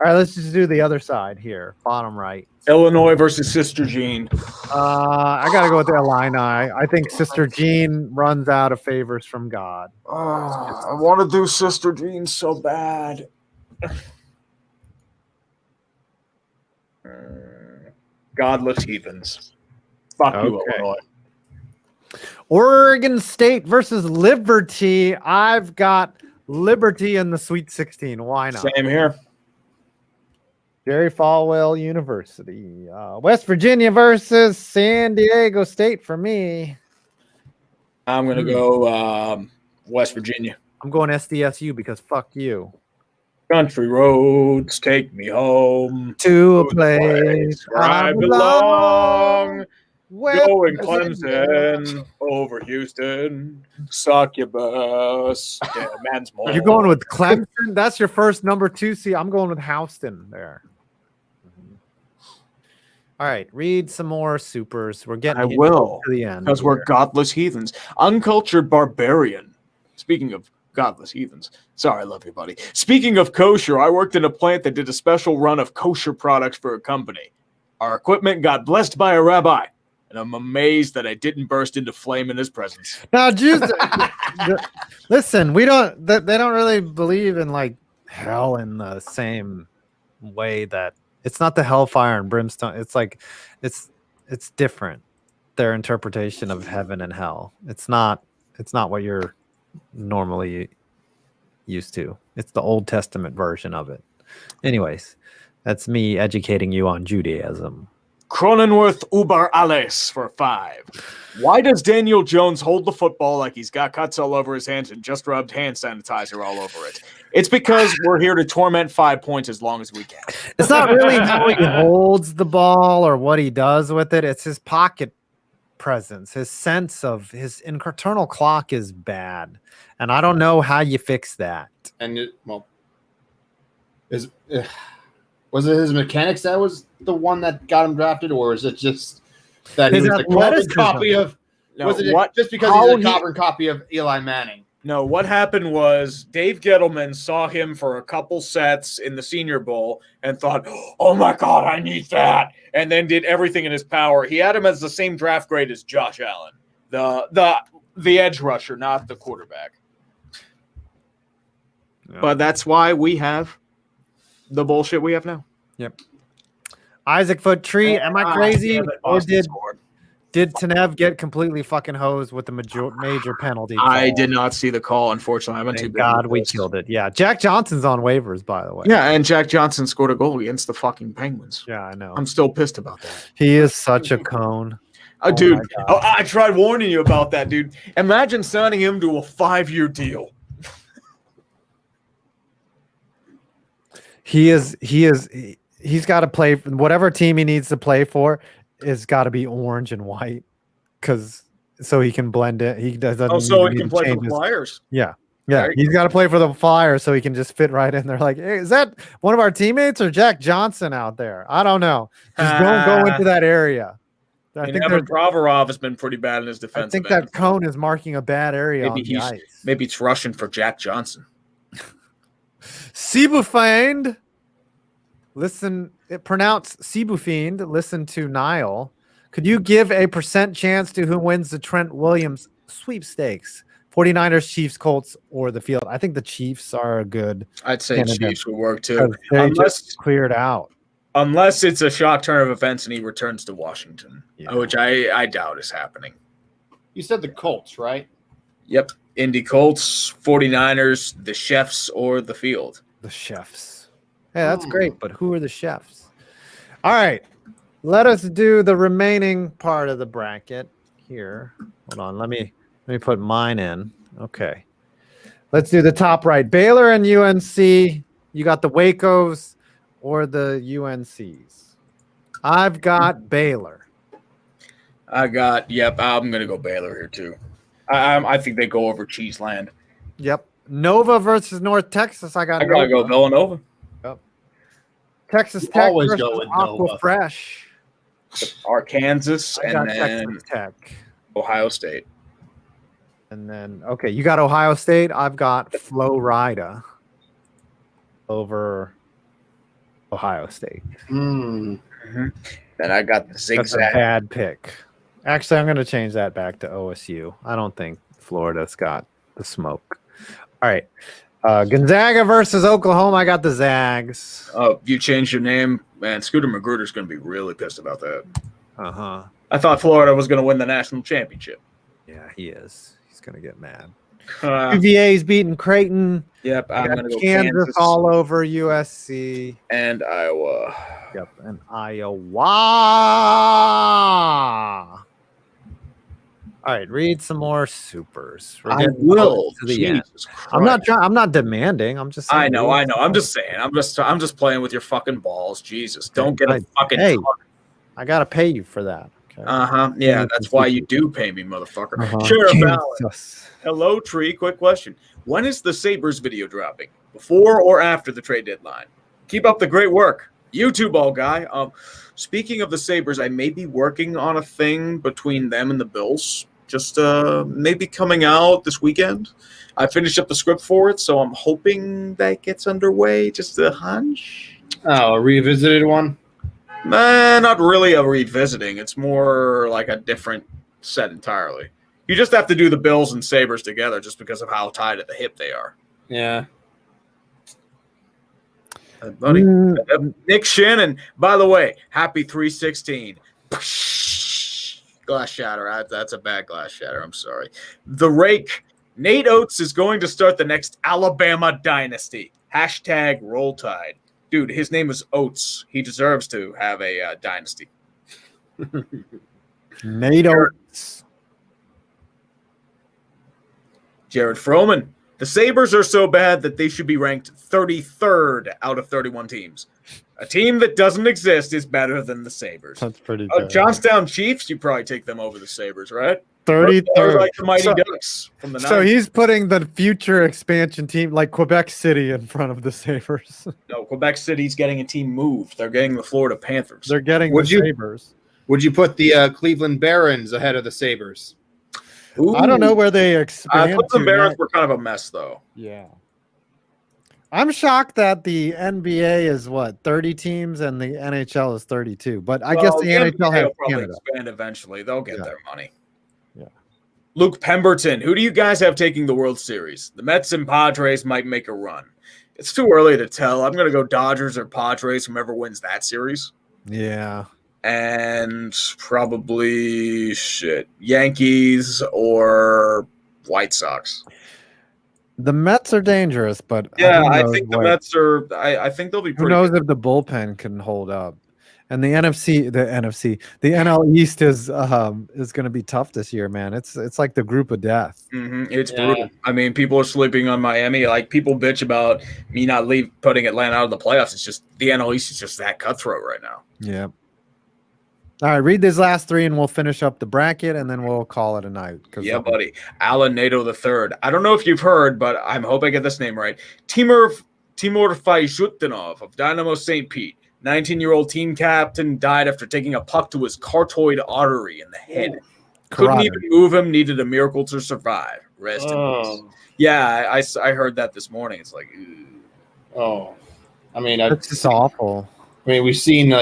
All right, let's just do the other side here. Bottom right.
Illinois versus Sister Jean.
I got to go with the Illini. I think Sister Jean runs out of favors from God.
I want to do Sister Jean so bad. Godless heathens. Fuck you, Illinois.
Oregon State versus Liberty. I've got Liberty in the Sweet 16. Why not?
Same here.
Jerry Falwell University. West Virginia versus San Diego State for me.
I'm going to go West Virginia.
I'm going SDSU because fuck you.
Country roads take me home
to a place
where I belong. Going Clemson over Houston. Succubus. Yeah, man's more.
You're going with Clemson? That's your first number 2 seed. I'm going with Houston there. All right, read some more supers. We're getting
to
the end
because we're godless heathens. Uncultured barbarian. Speaking of godless heathens. Sorry, I love you, buddy. Speaking of kosher, I worked in a plant that did a special run of kosher products for a company. Our equipment got blessed by a rabbi, and I'm amazed that I didn't burst into flame in his presence.
Now, Jews, listen, they don't really believe in like hell in the same way that it's not the hellfire and brimstone. It's like it's different. Their interpretation of heaven and hell. It's not what you're normally used to. It's the Old Testament version of it. Anyways, that's me educating you on Judaism.
Cronenworth Uber Alles for 5. Why does Daniel Jones hold the football like he's got cuts all over his hands and just rubbed hand sanitizer all over it? It's because we're here to torment 5 points as long as we can.
It's not really how he holds the ball or what he does with it. It's his pocket presence. His sense of his internal clock is bad. And I don't know how you fix that.
And was it his mechanics that was the one that got him drafted, or is it just that he was a carbon copy of? Was it just because he's a carbon copy of Eli Manning?
No, what happened was Dave Gettleman saw him for a couple sets in the Senior Bowl and thought, "Oh my God, I need that!" And then did everything in his power. He had him as the same draft grade as Josh Allen, the edge rusher, not the quarterback. Yeah. But that's why we have the bullshit we have now.
Yep. Isaac Foot Tree, am I crazy? Or did Tanev get completely fucking hosed with the major penalty call?
I did not see the call, unfortunately. I went
Thank God we killed it. Yeah. Jack Johnson's on waivers, by the way.
Yeah, and Jack Johnson scored a goal against the fucking Penguins.
Yeah, I know.
I'm still pissed about that.
He is such a cone.
Dude, I tried warning you about that, dude. Imagine signing him to a 5-year deal.
He's got to play for whatever team he needs to play for. Is got to be orange and white, so he can blend it. He doesn't.
Oh, so he can play for the Flyers.
Yeah. He's got to play for the Flyers, so he can just fit right in there. Like, hey, is that one of our teammates or Jack Johnson out there? I don't know. Just don't go into that area.
I think Evan Provorov has been pretty bad in his defense.
I think that cone is marking a bad area on the ice.
Maybe it's Russian for Jack Johnson.
Sibufind. Listen, pronounce Sibufind. Listen to Niall. Could you give a % chance to who wins the Trent Williams sweepstakes? 49ers, Chiefs, Colts, or the field? I think the Chiefs are a good.
I'd say Chiefs would work too.
They just cleared out.
Unless it's a shock turn of events and he returns to Washington, which I doubt is happening.
You said the Colts, right?
Yep. Indy Colts, 49ers, the Chefs, or the field.
The Chefs. Yeah, that's great, but who are the Chefs? All right. Let us do the remaining part of the bracket here. Hold on. Let me put mine in. Okay. Let's do the top right. Baylor and UNC. You got the Wacos or the UNCs? I've got Baylor.
Yep, I'm going to go Baylor here too. I think they go over Cheeseland.
Yep. Nova versus North Texas. I got
I got to go Villanova.
Yep. Texas
You
Tech
always
versus
go with
Aqua
Nova.
Fresh.
Arkansas
I got
and then
Texas Tech.
Ohio State.
And then, okay, you got Ohio State. I've got Florida over Ohio State.
Mm.
Then I got the
That's a
zigzag.
bad pick. Actually, I'm going to change that back to OSU. I don't think Florida's got the smoke. All right. Gonzaga versus Oklahoma. I got the Zags.
Oh, you changed your name? Man, Scooter Magruder's going to be really pissed about that.
Uh-huh.
I thought Florida was going to win the national championship.
Yeah, he is. He's going to get mad.
Uh,
UVA's beating Creighton.
yep, I'm
Got
going to go
Kansas all over USC.
and Iowa.
Yep, and Iowa. All right, read some more supers. We're
I
getting
will.
close to the end.
Jesus
I'm not
Christ.
trying. I'm not demanding. I'm just saying.
I know.
read
I'm just saying. I'm just playing with your fucking balls. Jesus, don't get a fucking.
Hey, I gotta pay you for that. Okay.
Yeah, that's why you do pay me, motherfucker.
Uh-huh.
Sheriff Allen.
Jesus.
Hello, Tree. Quick question: when is the Sabres video dropping? Before or after the trade deadline? Keep up the great work, YouTube all guy. Speaking of the Sabres, I may be working on a thing between them and the Bills. Just maybe coming out this weekend. I finished up the script for it, so I'm hoping that gets underway. Just a hunch.
Oh, a revisited one?
Not really a revisiting. It's more like a different set entirely. You just have to do the Bills and Sabres together just because of how tied at the hip they are.
Yeah.
Buddy. Nick Shannon, by the way, happy 316. Glass shatter. That's a bad glass shatter. I'm sorry. The Rake. Nate Oates is going to start the next Alabama dynasty. Hashtag Roll Tide. Dude, his name is Oates. He deserves to have a dynasty.
Nate Oates.
Jared Froman. The Sabres are so bad that they should be ranked 33rd out of 31 teams. A team that doesn't exist is better than the Sabres.
That's pretty good.
Johnstown Chiefs, you probably take them over the Sabres, right?
33rd.
Like the Mighty Ducks from the 90s.
So he's putting the future expansion team like Quebec City in front of the Sabres.
No, Quebec City's getting a team moved. They're getting the Florida Panthers.
They're getting the Sabres.
Would you put the Cleveland Barons ahead of the Sabres?
Ooh.
I don't know where they expand.
Cleveland Barons were kind of a mess, though.
Yeah. I'm shocked that the NBA is 30 teams and the NHL is 32. But I guess the NHL has
will probably
Canada.
expand eventually. They'll get their money.
Yeah.
Luke Pemberton, who do you guys have taking the World Series? The Mets and Padres might make a run. It's too early to tell. I'm going to go Dodgers or Padres, whomever wins that series.
Yeah.
And probably Yankees or White Sox.
The Mets are dangerous, but
yeah, I think the Mets are. I think they'll be.
Who knows if the bullpen can hold up? And the NL East is going to be tough this year, man. It's like the group of death.
Mm-hmm. It's brutal. I mean, people are sleeping on Miami. Like people bitch about me not putting Atlanta out of the playoffs. It's just the NL East is just that cutthroat right now.
Yeah. All right, read these last three, and we'll finish up the bracket, and then we'll call it a night.
Yeah, buddy. Alan Nato III. I don't know if you've heard, but I hope I get this name right. Timur Fayzhutinov of Dynamo St. Pete, 19-year-old team captain, died after taking a puck to his carotid artery in the head. Couldn't even move him, needed a miracle to survive. Rest in peace. Yeah, I heard that this morning. It's like, ew.
Oh. I mean,
it's just awful.
I mean, we've seen,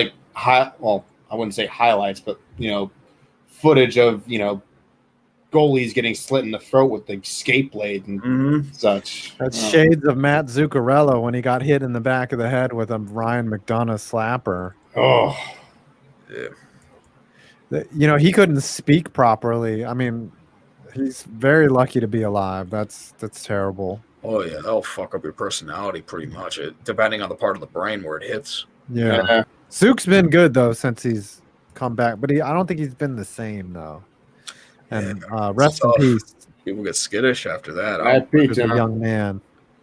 I wouldn't say highlights, but, footage of, goalies getting slit in the throat with the skate blade and such.
That's shades of Matt Zuccarello when he got hit in the back of the head with a Ryan McDonough slapper.
Oh.
Yeah.
He couldn't speak properly. I mean, he's very lucky to be alive. That's terrible.
Oh, yeah. That'll fuck up your personality pretty much, depending on the part of the brain where it hits.
Yeah. Zook's been good though since he's come back, but I don't think he's been the same though. And rest in peace,
People get skittish after that.
I beat
the
him.
young man.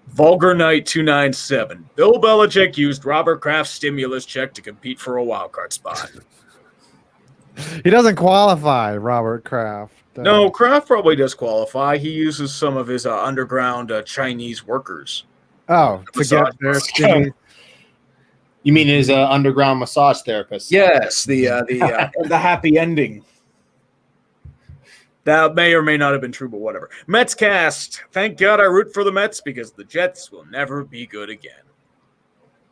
Vulgar Knight 297. Bill Belichick used Robert Kraft's stimulus check to compete for a wild card spot.
He doesn't qualify, Robert Kraft.
No, Kraft probably does qualify. He uses some of his underground Chinese workers.
Oh, to get their stimmy.
You mean his underground massage therapist?
Yes, the happy ending. That may or may not have been true, but whatever. Mets cast. Thank God I root for the Mets because the Jets will never be good again.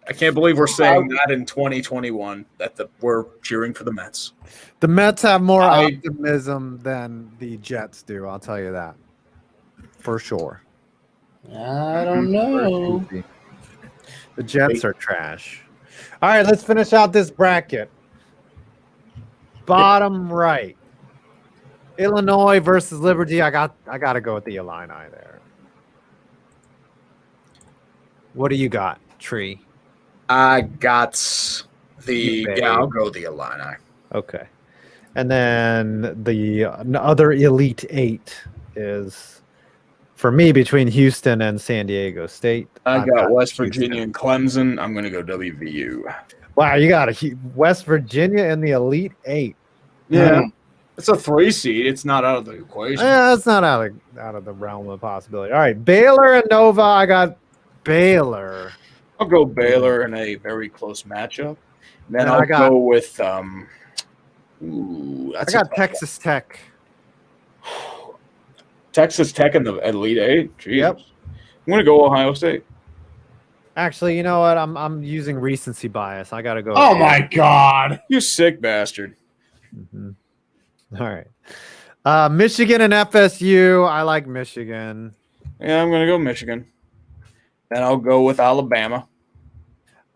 I can't believe we're saying that in 2021 that we're cheering for the Mets.
The Mets have more optimism than the Jets do. I'll tell you that for sure.
I don't know.
The Jets are trash. All right, let's finish out this bracket. Bottom right. Illinois versus Liberty. I got to go with the Illini there. What do you got, Tree?
I got I'll go the Illini.
Okay. And then the other Elite Eight is, for me, between Houston and San Diego State.
I got West Virginia and Clemson. I'm going to go WVU.
Wow, you got West Virginia in the Elite Eight.
Yeah. It's a 3 seed. It's not out of the equation.
Yeah, it's not out of the realm of possibility. All right, Baylor and Nova. I got Baylor.
I'll go Baylor in a very close matchup. Then I'll go with I
got Texas Tech.
Texas Tech in the Elite Eight. Jeez.
Yep.
I'm gonna go Ohio State.
Actually, you know what? I'm using recency bias. I gotta go.
Oh my God!
You sick bastard.
Mm-hmm. All right. Michigan and FSU. I like Michigan.
Yeah, I'm gonna go Michigan. Then I'll go with Alabama.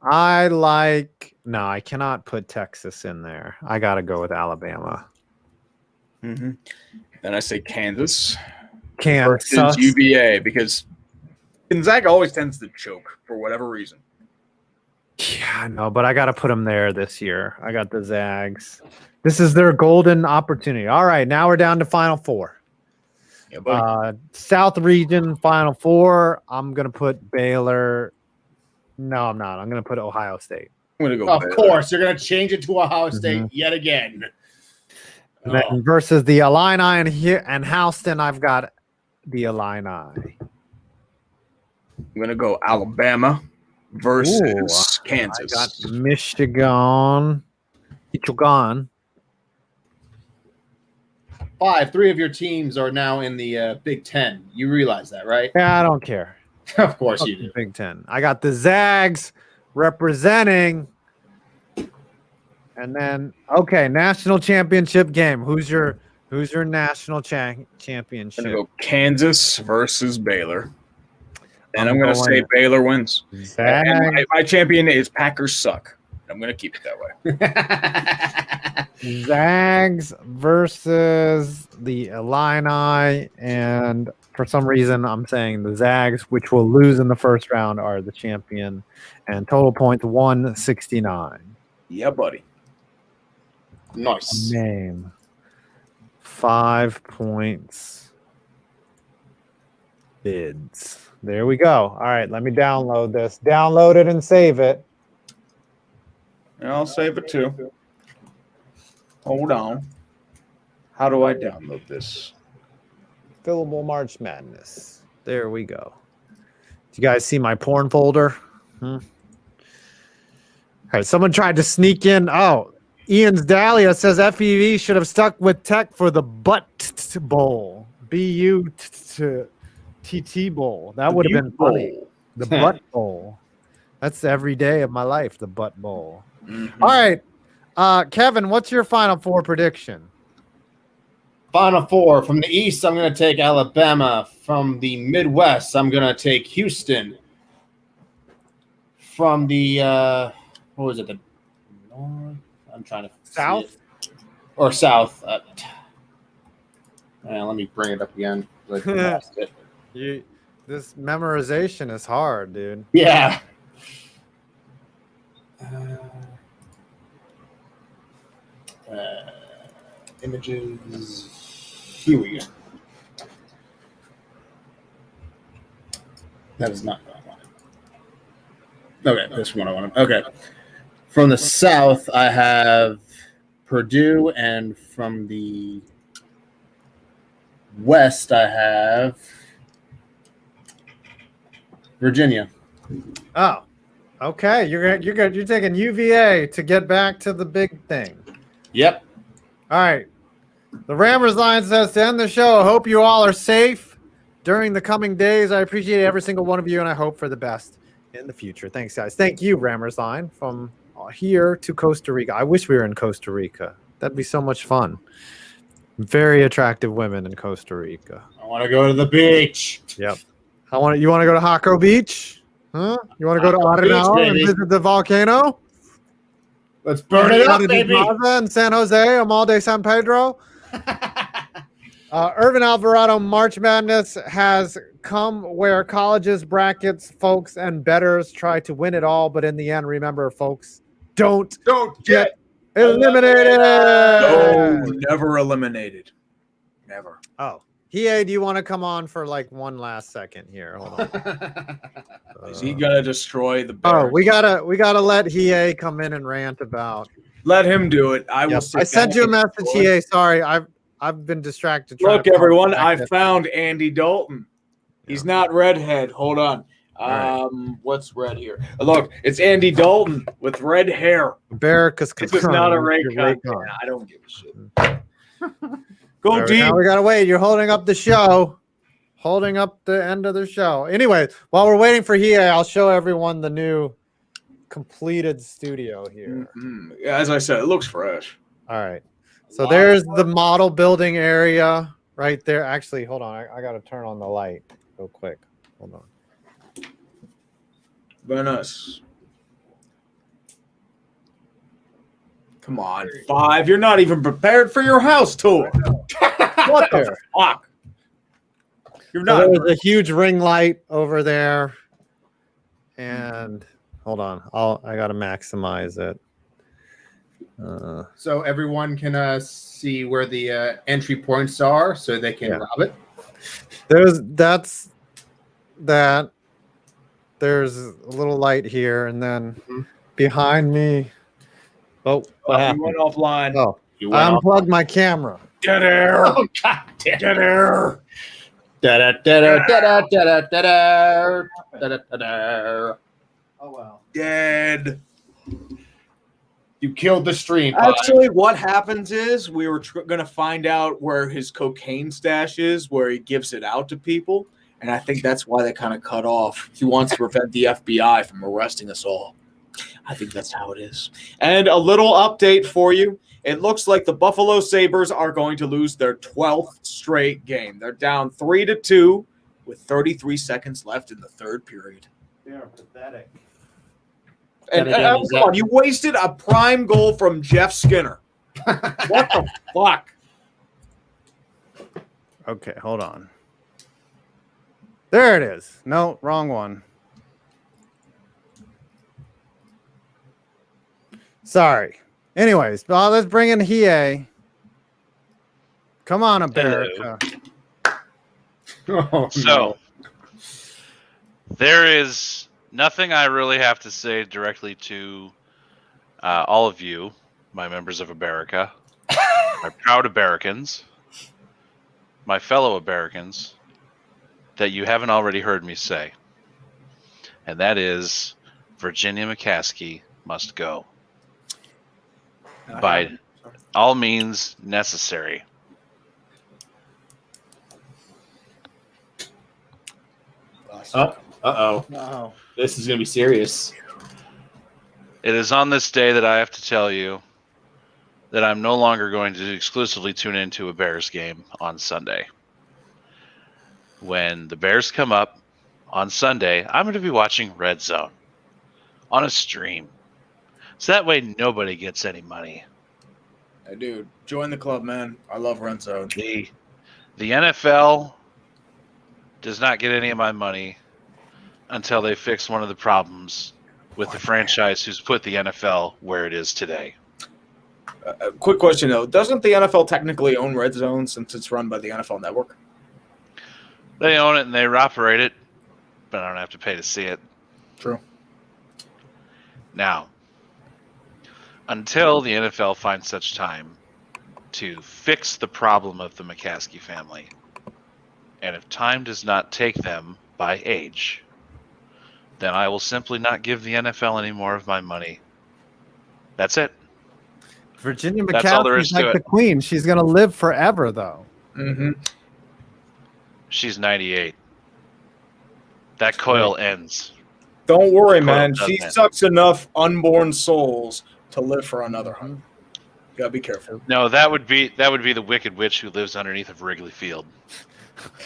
No, I cannot put Texas in there. I got to go with Alabama.
Mm-hmm. Then I say Kansas.
Kansas.
UVA, because Gonzaga always tends to choke for whatever reason.
Yeah, I know, but I got to put them there this year. I got the Zags. This is their golden opportunity. All right, now we're down to Final Four.
Yeah,
South Region Final Four. I'm gonna put Baylor. No, I'm not. I'm gonna put Ohio State.
I'm gonna go.
Of
Baylor.
course, you're gonna change it to Ohio State yet again.
And then versus the Illini and Houston, I've got the Illini.
I'm gonna go Alabama versus Kansas.
I got Michigan. Michigan.
3 of your teams are now in the Big Ten. You realize that, right?
Yeah, I don't care.
Of course you do.
Big Ten. I got the Zags representing. And then, national championship game. Who's your national championship?
I'm gonna go Kansas versus Baylor. And I'm gonna say Baylor wins. And my champion is Packers suck. I'm gonna keep it that
way. Zags versus the Illini, and for some reason I'm saying the Zags, which will lose in the first round, are the champion, and total points 169.
Yeah, buddy.
Nice.
Name 5 points. Bids. There we go. All right, let me download this. Download it and save it.
And I'll save it too. Hold on. How do I download this?
Fillable March Madness. There we go. Do you guys see my porn folder? All right, someone tried to sneak in. Oh, Ian's Dahlia says FEV should have stuck with Tech for the butt bowl. BUTT bowl. That would have been funny. The butt bowl. That's every day of my life, the butt bowl. Mm-hmm. All right. Kevin, what's your Final Four prediction?
Final Four. From the East, I'm going to take Alabama. From the Midwest, I'm going to take Houston. From the, what was it? The North? I'm trying to
South?
Or South. Let me bring it up again.
This memorization is hard, dude.
Yeah. Images. Here we go. That is not what I wanted. Okay, this one I wanted. Okay. From the south, I have Purdue, and from the west, I have Virginia.
Oh, okay. You're good. You're taking UVA to get back to the big thing.
Yep.
All right. The Rammers line says to end the show, I hope you all are safe during the coming days. I appreciate every single one of you, and I hope for the best in the future. Thanks, guys. Thank you, Rammers line, from here to Costa Rica. I wish we were in Costa Rica. That'd be so much fun. Very attractive women in Costa Rica.
I want to go to the beach.
Yep. You want to go to Jaco Beach? Huh? You want to go to Arenal and visit the volcano?
Let's burn it up, baby.
In San Jose, Amal de San Pedro. Irvin Alvarado March Madness has come where colleges, brackets, folks, and bettors try to win it all. But in the end, remember, folks, don't get eliminated.
No, never eliminated. Never.
Oh. Hiei, do you want to come on for like one last second here? Hold on.
Is he gonna destroy the
Oh,
Bears?
we gotta let Hiei come in and rant about.
Let him do it. I will.
Yep. I sent you a message, Hiei. Sorry, I've been distracted.
Look, everyone, I found Andy Dalton. He's not redhead. Hold on. What's red here? Look, it's Andy Dalton with red hair.
Barracus.
This is not a Ray cut. I don't give a shit. Go deep.
Now we gotta wait. You're holding up the show. Holding up the end of the show. Anyway, while we're waiting for Hiei, I'll show everyone the new completed studio here.
Mm-hmm. As I said, it looks fresh.
All right. So there's the model building area right there. Actually, hold on. I got to turn on the light real quick. Hold on.
Very nice. Come on, 5. You're not even prepared for your house tour. What the fuck? You're not.
So there's a huge ring light over there. And hold on. I got to maximize it.
So everyone can see where the entry points are, so they can rob it.
There's that. There's a little light here, and then behind me. Oh, what happened?
You went offline.
Oh, I unplugged my camera.
Get air.
Oh, God damn.
Get air.
Oh wow.
Dead.
You killed the stream.
Actually, what happens is we were going to find out where his cocaine stash is, where he gives it out to people. And I think that's why they kind of cut off. He wants to prevent the FBI from arresting us all. I think that's how it is. And a little update for you. It looks like the Buffalo Sabres are going to lose their 12th straight game. They're down 3-2 with 33 seconds left in the third period.
They are pathetic.
And come on, you wasted a prime goal from Jeff Skinner. What the fuck?
Okay, hold on. There it is. No, wrong one. Sorry. Anyways, well, let's bring in Hiei. Come on, America.
Oh,
so, there is nothing I really have to say directly to all of you, my members of America, my proud Americans, my fellow Americans, that you haven't already heard me say. And that is Virginia McCaskey must go. By all means necessary.
Uh-oh. This is going to be serious.
It is on this day that I have to tell you that I'm no longer going to exclusively tune into a Bears game on Sunday. When the Bears come up on Sunday, I'm going to be watching Red Zone on a stream. So that way nobody gets any money.
Hey, dude, join the club, man. I love Red Zone.
The NFL does not get any of my money until they fix one of the problems with the franchise who's put the NFL where it is today.
Quick question though: doesn't the NFL technically own Red Zone since it's run by the NFL Network?
They own it and they operate it, but I don't have to pay to see it.
True.
Now, until the NFL finds such time to fix the problem of the McCaskey family, and if time does not take them by age, then I will simply not give the NFL any more of my money. That's it.
Virginia
That's all there is
McCaskey's
to
like
it.
the queen. She's gonna live forever, though.
Mm-hmm.
She's 98. That coil ends.
Don't worry,
Coil
man.
does
She
end.
sucks enough unborn souls to live for another 100. Gotta be careful.
No, that would be the Wicked Witch who lives underneath of Wrigley Field.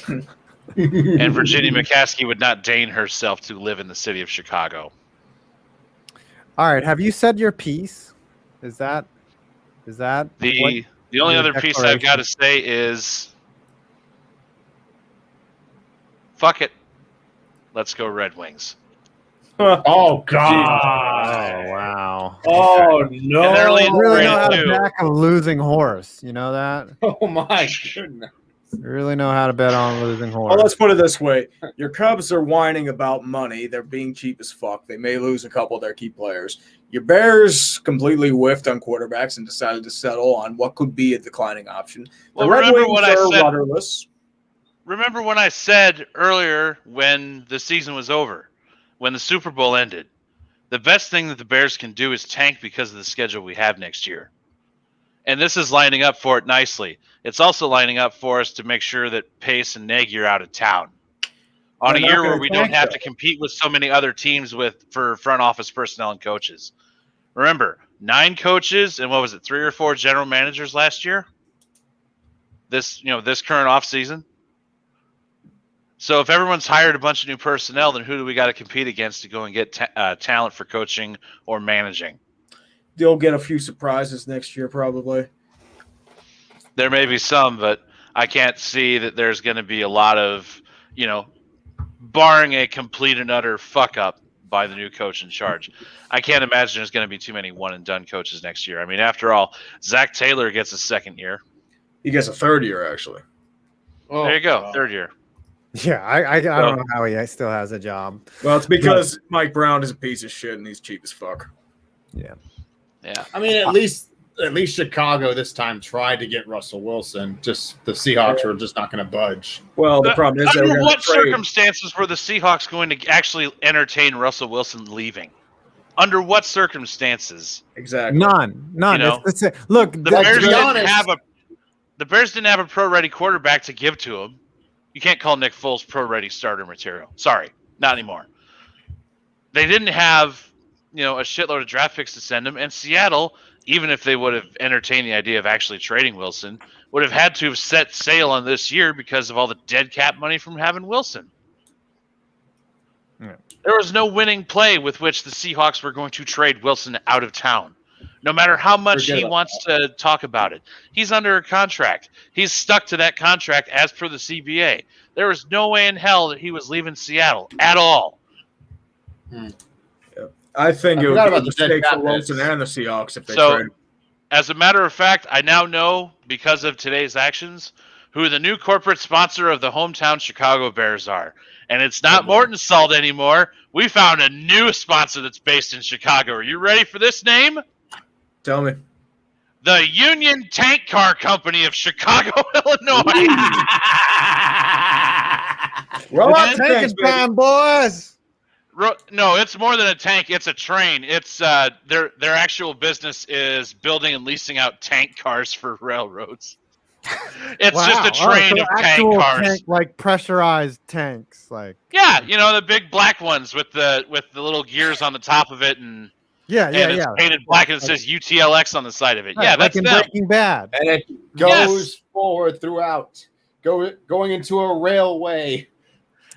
And Virginia McCaskey would not deign herself to live in the city of Chicago.
All right, have you said your piece? Is that
The only other piece I've got to say is, fuck it, let's go Red Wings.
Oh God!
Oh wow!
Oh
And
no!
they're leading
You really know how to
3-2.
back a losing horse. You know that.
Oh my goodness!
You really know how to bet on a losing horse.
Well, let's put it this way: your Cubs are whining about money. They're being cheap as fuck. They may lose a couple of their key players. Your Bears completely whiffed on quarterbacks and decided to settle on what could be a declining option.
Well,
the Red
remember
Wings
what I
are
said.
rudderless.
Remember when I said earlier when the season was over, when the Super Bowl ended, the best thing that the Bears can do is tank because of the schedule we have next year. And this is lining up for it nicely. It's also lining up for us to make sure that Pace and Nagy are out of town. On
They're
a
not
year
gonna
where we don't
tank,
have
though.
to compete with so many other teams for front office personnel and coaches. Remember, 9 coaches and what was it, 3 or 4 general managers last year? This current off season. So if everyone's hired a bunch of new personnel, then who do we got to compete against to go and get talent for coaching or managing?
They'll get a few surprises next year, probably.
There may be some, but I can't see that there's going to be a lot of, barring a complete and utter fuck up by the new coach in charge. I can't imagine there's going to be too many one and done coaches next year. I mean, after all, Zach Taylor gets a second year.
He gets a third year, actually.
Oh,
There you go,
God.
third year.
Yeah, I don't know how he still has a job.
Well, it's because Mike Brown is a piece of shit and he's cheap as fuck.
Yeah.
I mean, at least Chicago this time tried to get Russell Wilson. Just the Seahawks were just not going to budge.
Well, the problem is
Under what circumstances were the Seahawks going to actually entertain Russell Wilson leaving? Under what circumstances?
Exactly.
None. Look,
The Bears
be
didn't
honest-
have a pro-ready quarterback to give to him. You can't call Nick Foles pro-ready starter material. Sorry, not anymore. They didn't have, a shitload of draft picks to send him, and Seattle, even if they would have entertained the idea of actually trading Wilson, would have had to have set sail on this year because of all the dead cap money from having Wilson.
Yeah.
There was no winning play with which the Seahawks were going to trade Wilson out of town. No matter how much
Forget
he
about
wants to talk about it. He's under a contract. He's stuck to that contract as per the CBA. There was no way in hell that he was leaving Seattle at all.
I think
I
it would
forgot
be a
about the dead
mistake
cap
for Wilson
hits.
and the Seahawks if they
So,
trade.
as a matter of fact, I now know, because of today's actions, who the new corporate sponsor of the hometown Chicago Bears are. And it's not Morton Salt anymore. We found a new sponsor that's based in Chicago. Are you ready for this name?
Tell me.
The Union Tank Car Company of Chicago, Illinois.
Roll out
It's
the
tanking
tanks, baby.
time, boys.
No, it's more than a tank. It's a train. It's their actual business is building and leasing out tank cars for railroads. It's just a train of tank
actual
cars.
tank, like pressurized tanks, like
Yeah, the big black ones with the little gears on the top of it, and it's painted black and it says UTLX on the side of it.
Right,
Yeah,
like
that's
in
them.
Breaking Bad.
And it goes forward throughout, going into a railway.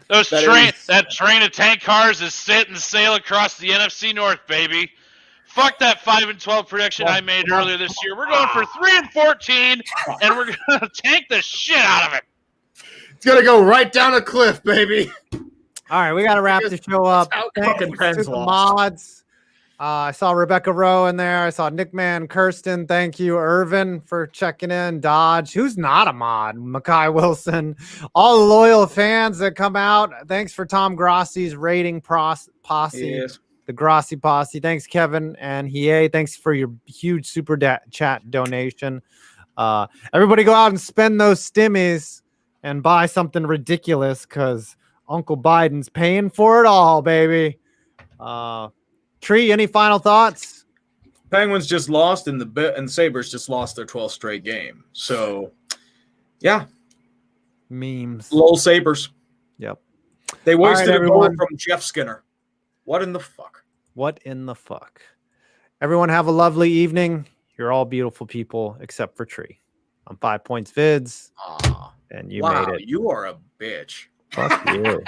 That train of tank cars is setting sail across the NFC North, baby. Fuck that 5-12 prediction I made earlier this year. We're going for 3-14, and we're gonna tank the shit out of it.
It's gonna go right down a cliff, baby.
All right, we got to wrap the show up.
That's how
Thanks
fucking
to
Penn's
the
lost.
mods. I saw Rebecca Rowe in there. I saw Nickman, Kirsten. Thank you, Irvin, for checking in. Dodge, who's not a mod? Mackay Wilson. All the loyal fans that come out. Thanks for Tom Grossi's rating posse.
Yes.
The Grossi posse. Thanks, Kevin and Hiei. Thanks for your huge super chat donation. Everybody go out and spend those stimmies and buy something ridiculous because Uncle Biden's paying for it all, baby. Tree, any final thoughts?
Penguins just lost, and the Sabres just lost their 12th straight game. So, yeah.
Memes.
Lol Sabres.
Yep.
They wasted a goal
everyone.
from Jeff Skinner. What in the fuck?
What in the fuck? Everyone have a lovely evening. You're all beautiful people except for Tree. I'm 5 Points Vids.
Aw.
And you
Wow,
made it.
you are a bitch.
Fuck you.